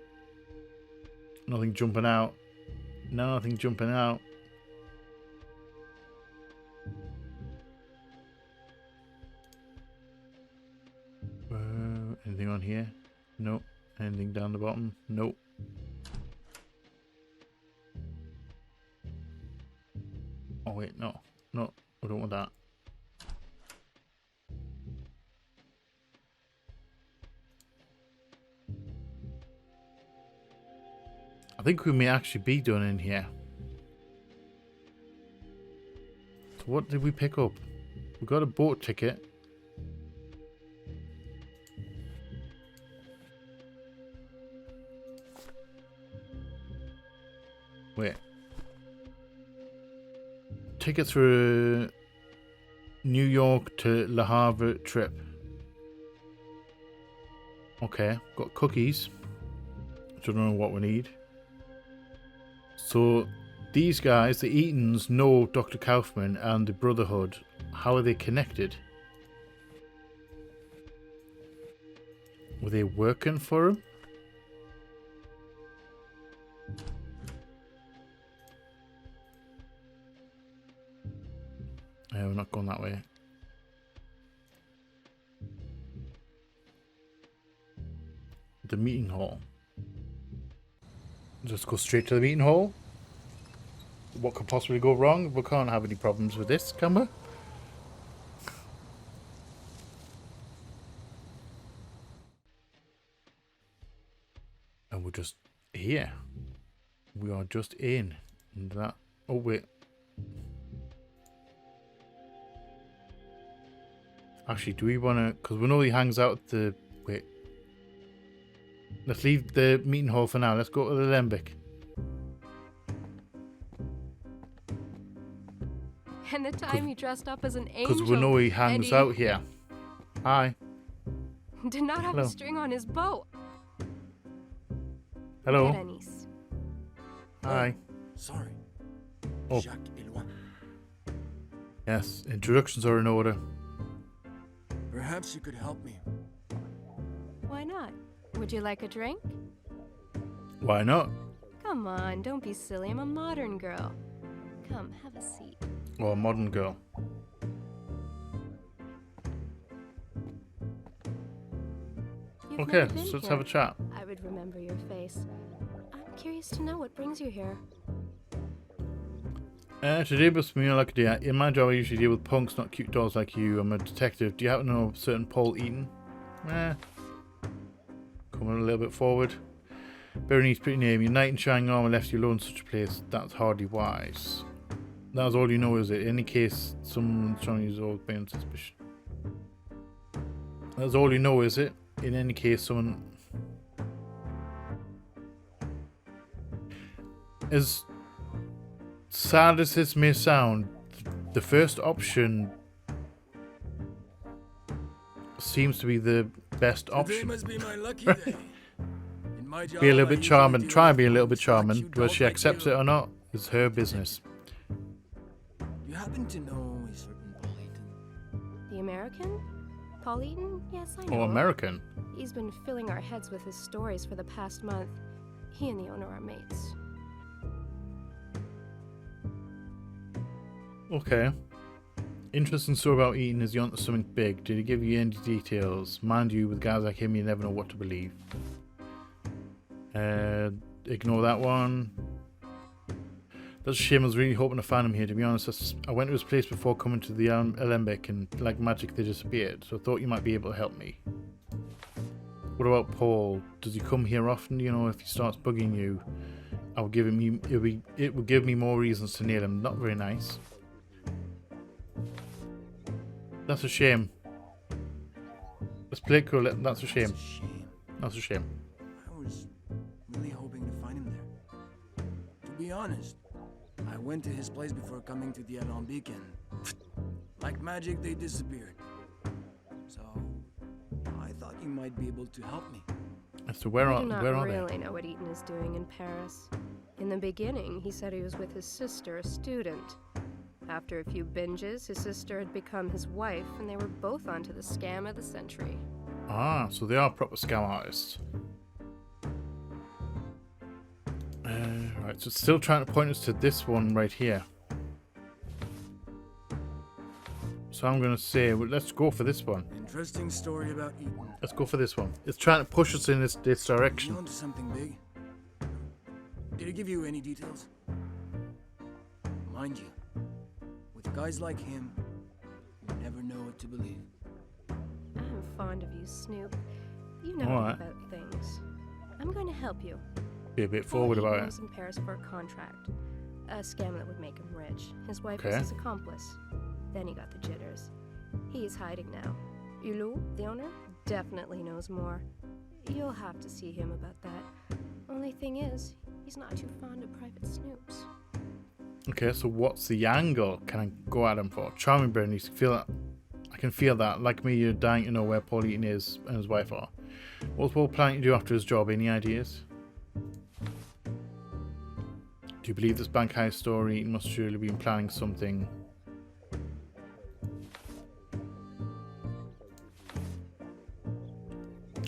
Nothing jumping out. Nothing jumping out. Anything on here? Nope. Anything down the bottom? Nope. Oh wait, no. No, I don't want that. I think we may actually be done in here. So what did we pick up? We got a boat ticket. Wait. Tickets for a New York to Le Havre trip. Okay, got cookies. I don't know what we need. So these guys, the Eatons, know Dr. Kaufman and the Brotherhood. How are they connected? Were they working for him? We're not going that way. The meeting hall. Just go straight to the meeting hall. What could possibly go wrong? We can't have any problems with this, can we? And we're just here. We are just in that. Oh wait. Actually, do we want to... Because we know he hangs out at the... Wait. Let's leave the meeting hall for now. Let's go to the Lembic. And the time he dressed up as an angel. Because we know he hangs out here. Hi. Did not have Hello. a string on his bow. Hello. Berenice. Hi. Sorry. Oh. Jacques Eloin. Yes, introductions are in order. Perhaps you could help me. Why not? Would you like a drink? Why not? Come on, don't be silly. I'm a modern girl. Come, have a seat. Or a modern girl. You've Okay, never been so let's here. have a chat. I would remember your face. I'm curious to know what brings you here. Today must be like a day. In my job, I usually deal with punks, not cute dolls like you. I'm a detective. Do you happen to know a certain Paul Eaton? Coming a little bit forward. Berenice, pretty name. Your knight in shining armor left you alone in such a place. That's hardly wise. That's all you know, is it? In any case, someone's trying to use all beyond suspicion. That's all you know, is it? In any case, someone... As sad as this may sound, the first option seems to be the best Today option. must be my lucky day. In my job, Be a little I bit usually charming. deal Try and with be a little bit folks charming. like you Whether she don't like accepts you. it or not is her business. You happen to know a certain Paul Eaton? The American? Paul Eaton? Yes, I know. Oh, him. American. He's been filling our heads with his stories for the past month. He and the owner are mates. Okay. Interesting story about Eaton. Is he onto something big? Did he give you any details? Mind you, with guys like him, you never know what to believe. Ignore that one. That's a shame. I was really hoping to find him here, to be honest. I went to his place before coming to the Alembic, and like magic, they disappeared. So I thought you might be able to help me. What about Paul? Does he come here often? You know, if he starts bugging you, I'll give him. It will give me more reasons to nail him. Not very nice. That's a shame. Let's play it cool. That's a shame. That's a shame. I was really hoping to find him there. To be honest, I went to his place before coming to the Alembic and, like magic, they disappeared. So, I thought you might be able to help me. So where are I do not they? really know what Eaton is doing in Paris. In the beginning, he said he was with his sister, a student. After a few binges, his sister had become his wife, and they were both onto the scam of the century. Ah, so they are proper scam artists. Right, so it's still trying to point us to this one right here. So I'm going to say, well, let's go for this one. Interesting story about Eaton. Let's go for this one. It's trying to push us in this Is he direction. onto something big? Did he give you any details? Mind you, with guys like him, you never know what to believe. I'm fond of you, Snoop. You know Alright. about things. I'm going to help you. Be a bit forward Paul about Eaton it. was in Paris for a contract. A scam that would make him rich. His wife Okay. was his accomplice. Then he got the jitters. He's hiding now. Hulot, the owner, definitely knows more. You'll have to see him about that. Only thing is, he's not too fond of private snoops. Okay, so what's the angle can I go at him for? Charming Brain needs to feel that. I can feel that. Like me, you're dying to know where Paul Eaton is and his wife are. What's Paul planning to do after his job? Any ideas? Do you believe this bank heist story? Eaton must surely be planning something.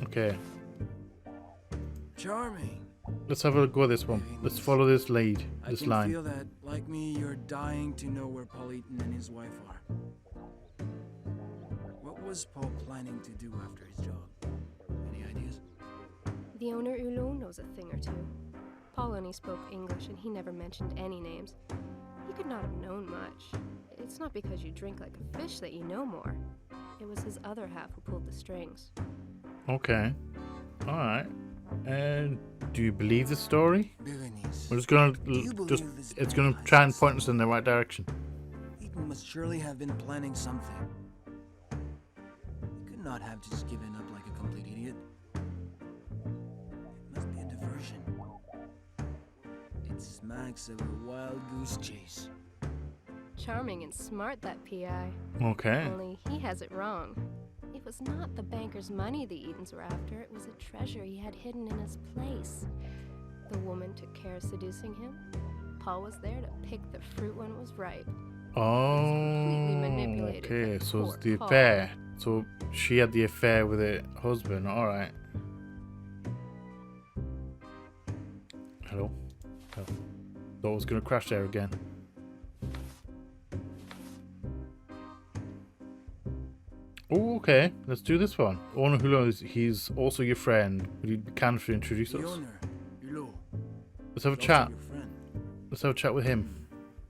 Okay, Charming. let's have a go at this one. Let's follow this lead, I this can line. feel that, like me, you're dying to know where Paul Eaton and his wife are. What was Paul planning to do after his job? Any ideas? The owner, Hulot, knows a thing or two. Paul only spoke English and he never mentioned any names. He could not have known much. It's not because you drink like a fish that you know more. It was his other half who pulled the strings. Okay, alright. And do you believe the story? Berenice, We're just gonna you believe this it's bank gonna heist try and is point us in the right direction. Eaton must surely have been planning something. He could not have just given up like a complete idiot. It must be a diversion. It smacks of a wild goose chase. Charming and smart, that PI. Okay. Only he has it wrong. It was not the banker's money the Eatons were after. It was a treasure he had hidden in his place. The woman took care of seducing him. Paul was there to pick the fruit when it was ripe. Oh, manipulated okay. by So it's poor the Paul. affair. So she had the affair with her husband. All right. Hello. Oh. Thought I was gonna crash there again. Oh, okay. Let's do this one. Owner Hulot, he's also your friend. Would you be kind to introduce The us? owner, Hulot, Let's have a is also chat. your friend. Let's have a chat with him.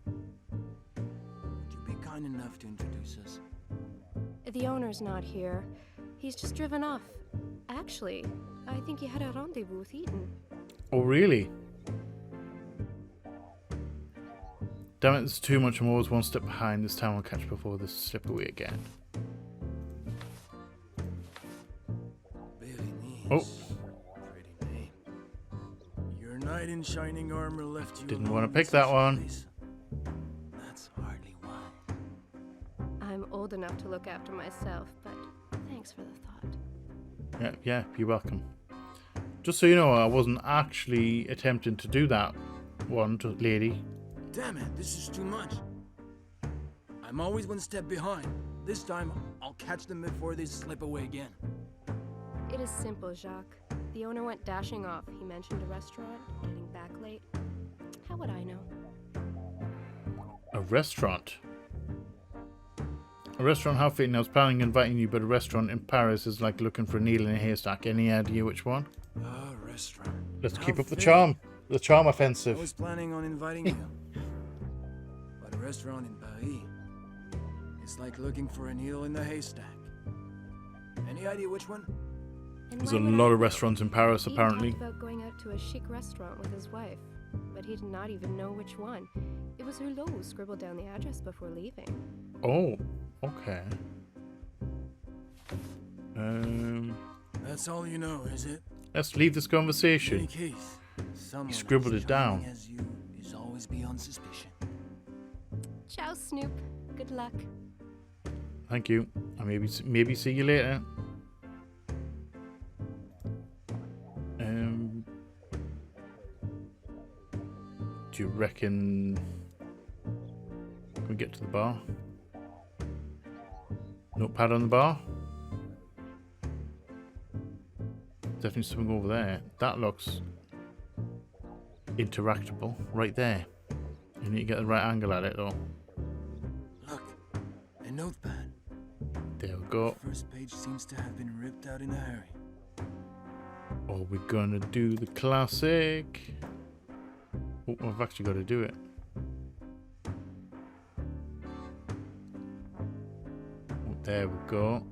Would you be kind enough to introduce us? The owner's not here. He's just driven off. Actually, I think he had a rendezvous with Eaton. Oh, really? Damn it, there's too much. I'm always one step behind. This time I'll catch before this slip away again. Oh. Pretty name. Your knight in shining armor left you. Didn't alone want to in pick such that a one. place. That's hardly why. I'm old enough to look after myself, but thanks for the thought. Yeah, you're welcome. Just so you know, I wasn't actually attempting to do that one to lady. Damn it, this is too much. I'm always one step behind. This time, I'll catch them before they slip away again. It is simple, Jacques. The owner went dashing off. He mentioned a restaurant, getting back late. How would I know? A restaurant? A restaurant, how fitting. I was planning on inviting you, but a restaurant in Paris is like looking for a needle in a haystack. Any idea which one? A restaurant. Let's How keep up the fitting. charm. The charm I offensive. was planning on inviting you. But a restaurant in Paris is like looking for a needle in the haystack. Any idea which one? And There's why a would lot I of know? restaurants in Paris, He apparently. talked about going out to a chic restaurant with his wife, but he did not even know which one. It was Hulot who scribbled down the address before leaving. Oh, okay. That's all you know, is it? Let's leave this In any conversation. case, someone scribbled as it down. charming as you is always beyond suspicion. Ciao, Snoop. Good luck. Thank you. I maybe see you later. Do you reckon can we get to the bar? Notepad on the bar? Definitely something over there. That looks interactable right there. You need to get the right angle at it though. Look, a notepad. There we go. First page seems to have been ripped out in a hurry. Oh, we're gonna do the classic. Oh, I've actually got to do it. Oh, there we go.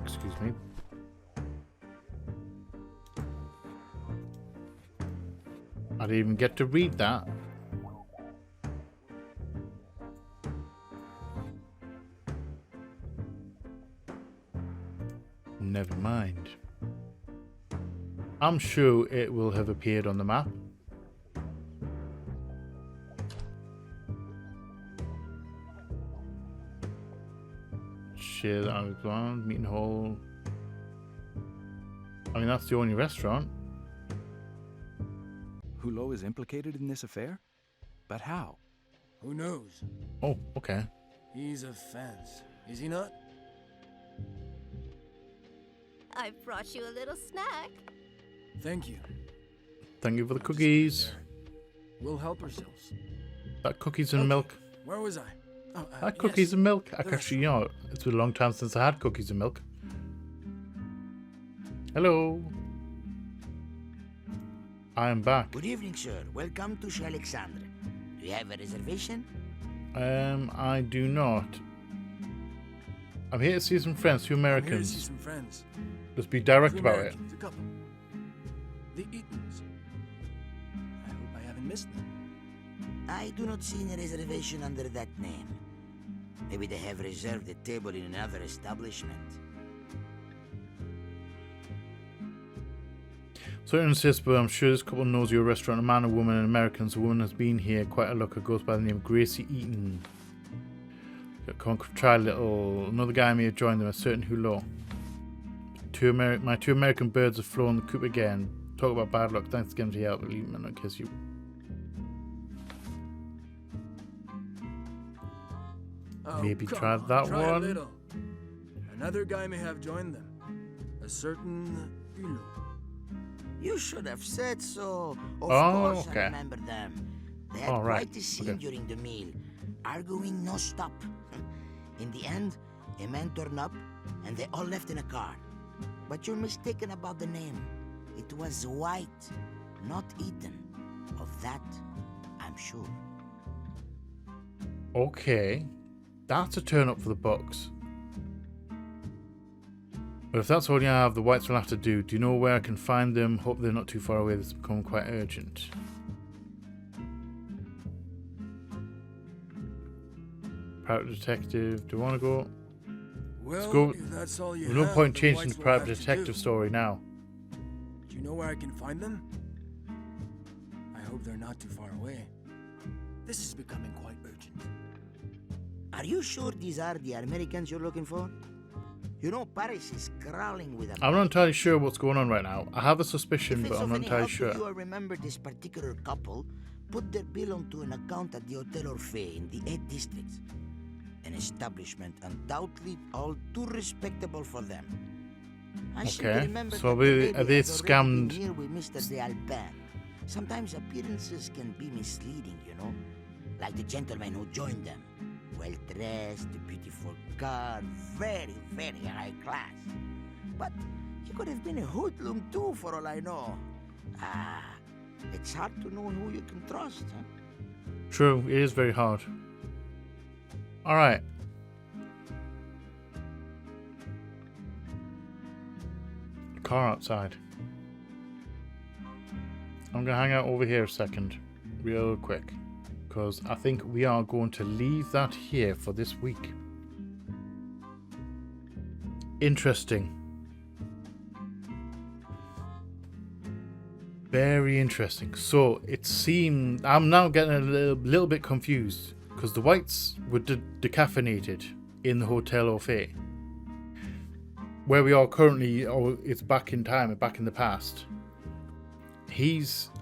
Excuse me. I didn't even get to read that. Never mind. I'm sure it will have appeared on the map. Share that underground, meeting hall. I mean, that's the only restaurant. Hulot is implicated in this affair? But how? Who knows? Oh, okay. He's a fence, is he not? I brought you a little snack. Thank you. Thank you for the cookies. We'll help ourselves. That cookies and milk. Where was I? Oh, That cookies yes. and milk. I The actually, you know, it's been a long time since I had cookies and milk. Hello. I am back. Good evening, sir. Welcome to Chez Alexandre. Do you have a reservation? I do not. I'm here to see some friends, 2 I'm here to see Americans. some friends. Let's be direct Two about it. Americans, a couple. The Eatons. I hope I haven't missed them. I do not see any reservation under that name. Maybe they have reserved a table in another establishment. So I insist, but I'm sure this couple knows your restaurant. A man, a woman, and Americans. The woman has been here quite a looker. Goes by the name of Gracie Eaton. Come on, try a little. Another guy may have joined them. A certain Hulot. My 2 American birds have flown the coop again. Talk about bad luck. Thanks again for your help. Leave me, I'll kiss you. Oh, Maybe come try on, that try a one. little. Another guy may have joined them. A certain Hulot. You should have said so. Of Oh, course okay. I remember them. They had All right, quite a scene okay. during the meal, arguing no stop. In the end, a man turned up, and they all left in a car. But you're mistaken about the name. It was White, not Eaton. Of that, I'm sure. Okay. That's a turn up for the Bucks. But if that's all you have, the whites will have to do. Do you know where I can find them? Hope they're not too far away. This has become quite urgent. Private detective. Do you want to go? Well, Let's go. if that's all you There's no have, point the changing whites the will private have to detective do. story now. Do you know where I can find them? I hope they're not too far away. This is becoming quite urgent. Are you sure these are the Americans you're looking for? You know, Paris is crawling with them. I'm not entirely sure what's going on right now. I have a suspicion, If it's but I'm of not any entirely help to sure. you, I remember this particular couple put their bill onto an account at the Hotel Orphée in the 8th district. An establishment undoubtedly all too respectable for them. I seem to Okay, remember so that the lady are they has already been scammed? here with Mr. de Alpin. Sometimes appearances can be misleading, you know? Like the gentleman who joined them. Well-dressed, a beautiful car, very, very high class. But he could have been a hoodlum too, for all I know. It's hard to know who you can trust, huh? True, it is very hard. Alright. Car outside. I'm gonna hang out over here a second, real quick, because I think we are going to leave that here for this week. Interesting. Very interesting. So it seemed I'm now getting a little bit confused because the whites were decaffeinated in the Hotel Orphée. Where we are currently, it's back in time, back in the past.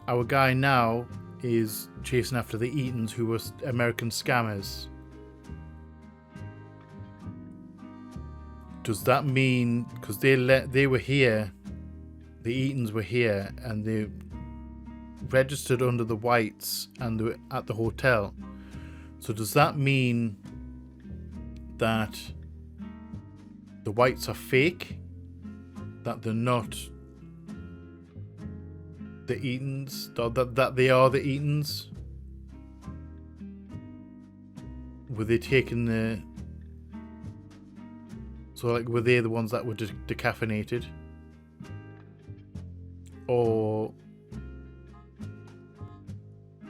Our guy now is chasing after the Eatons, who were American scammers. Does that mean, because they were here, the Eatons were here, and they registered under the whites and they were at the hotel. So does that mean that the whites are fake? That they're not the Eatons? That they are the Eatons? Were they taking the... So like, were they the ones that were decaffeinated? Or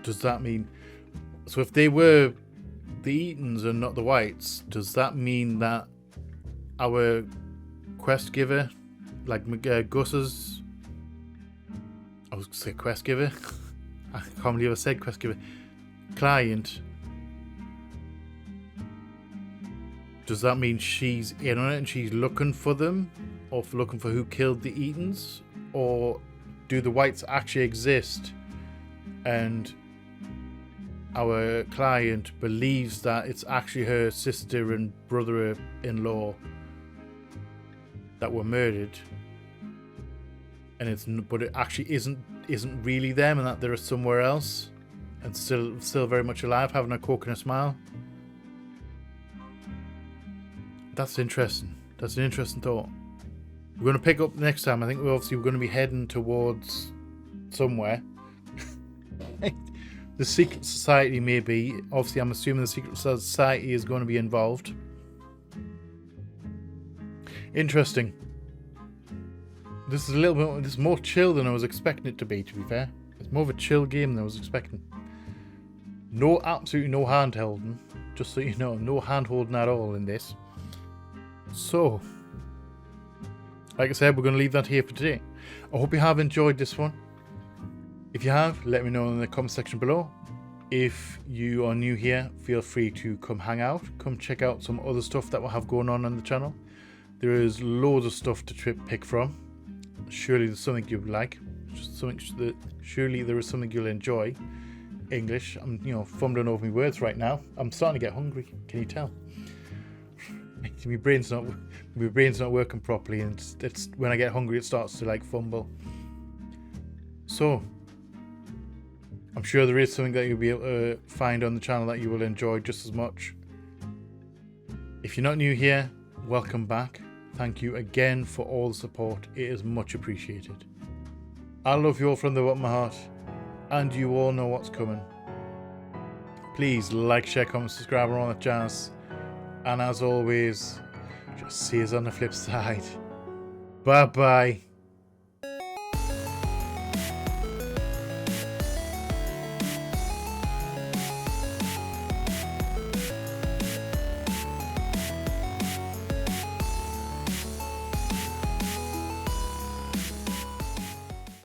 does that mean... So if they were the Eatons and not the whites, does that mean that our quest giver, like Gus's... I was going to say quest giver. I can't believe I said quest giver. Client. Does that mean she's in on it and she's looking for them? Or looking for who killed the Eatons? Or do the whites actually exist and our client believes that it's actually her sister and brother-in-law that were murdered, and but it actually isn't really them, and that they're somewhere else and still very much alive, having a coke and a smile? That's interesting. That's an interesting thought. We're going to pick up next time. I think we're going to be heading towards somewhere. The Secret Society, maybe. Obviously, I'm assuming the Secret Society is going to be involved. Interesting. This is a little bit... This is more chill than I was expecting it to be fair. It's more of a chill game than I was expecting. Absolutely no hand-holding. Just so you know, no hand-holding at all in this. So, like I said, we're going to leave that here for today. I hope you have enjoyed this one. If you have, let me know in the comment section below. If you are new here, feel free to come hang out. Come check out some other stuff that we'll have going on the channel. There is loads of stuff to pick from. Surely there's something you like. Surely there is something you'll enjoy. English. I'm fumbling over my words right now. I'm starting to get hungry. Can you tell? My brain's not working properly, and it's when I get hungry it starts to fumble. So I'm sure there is something that you'll be able to find on the channel that you will enjoy just as much. If you're not new here, welcome back. Thank you again for all the support. It is much appreciated. I love you all from the bottom of my heart, and you all know what's coming. Please like, share, comment, subscribe, and all that jazz. And as always, just see us on the flip side. Bye-bye.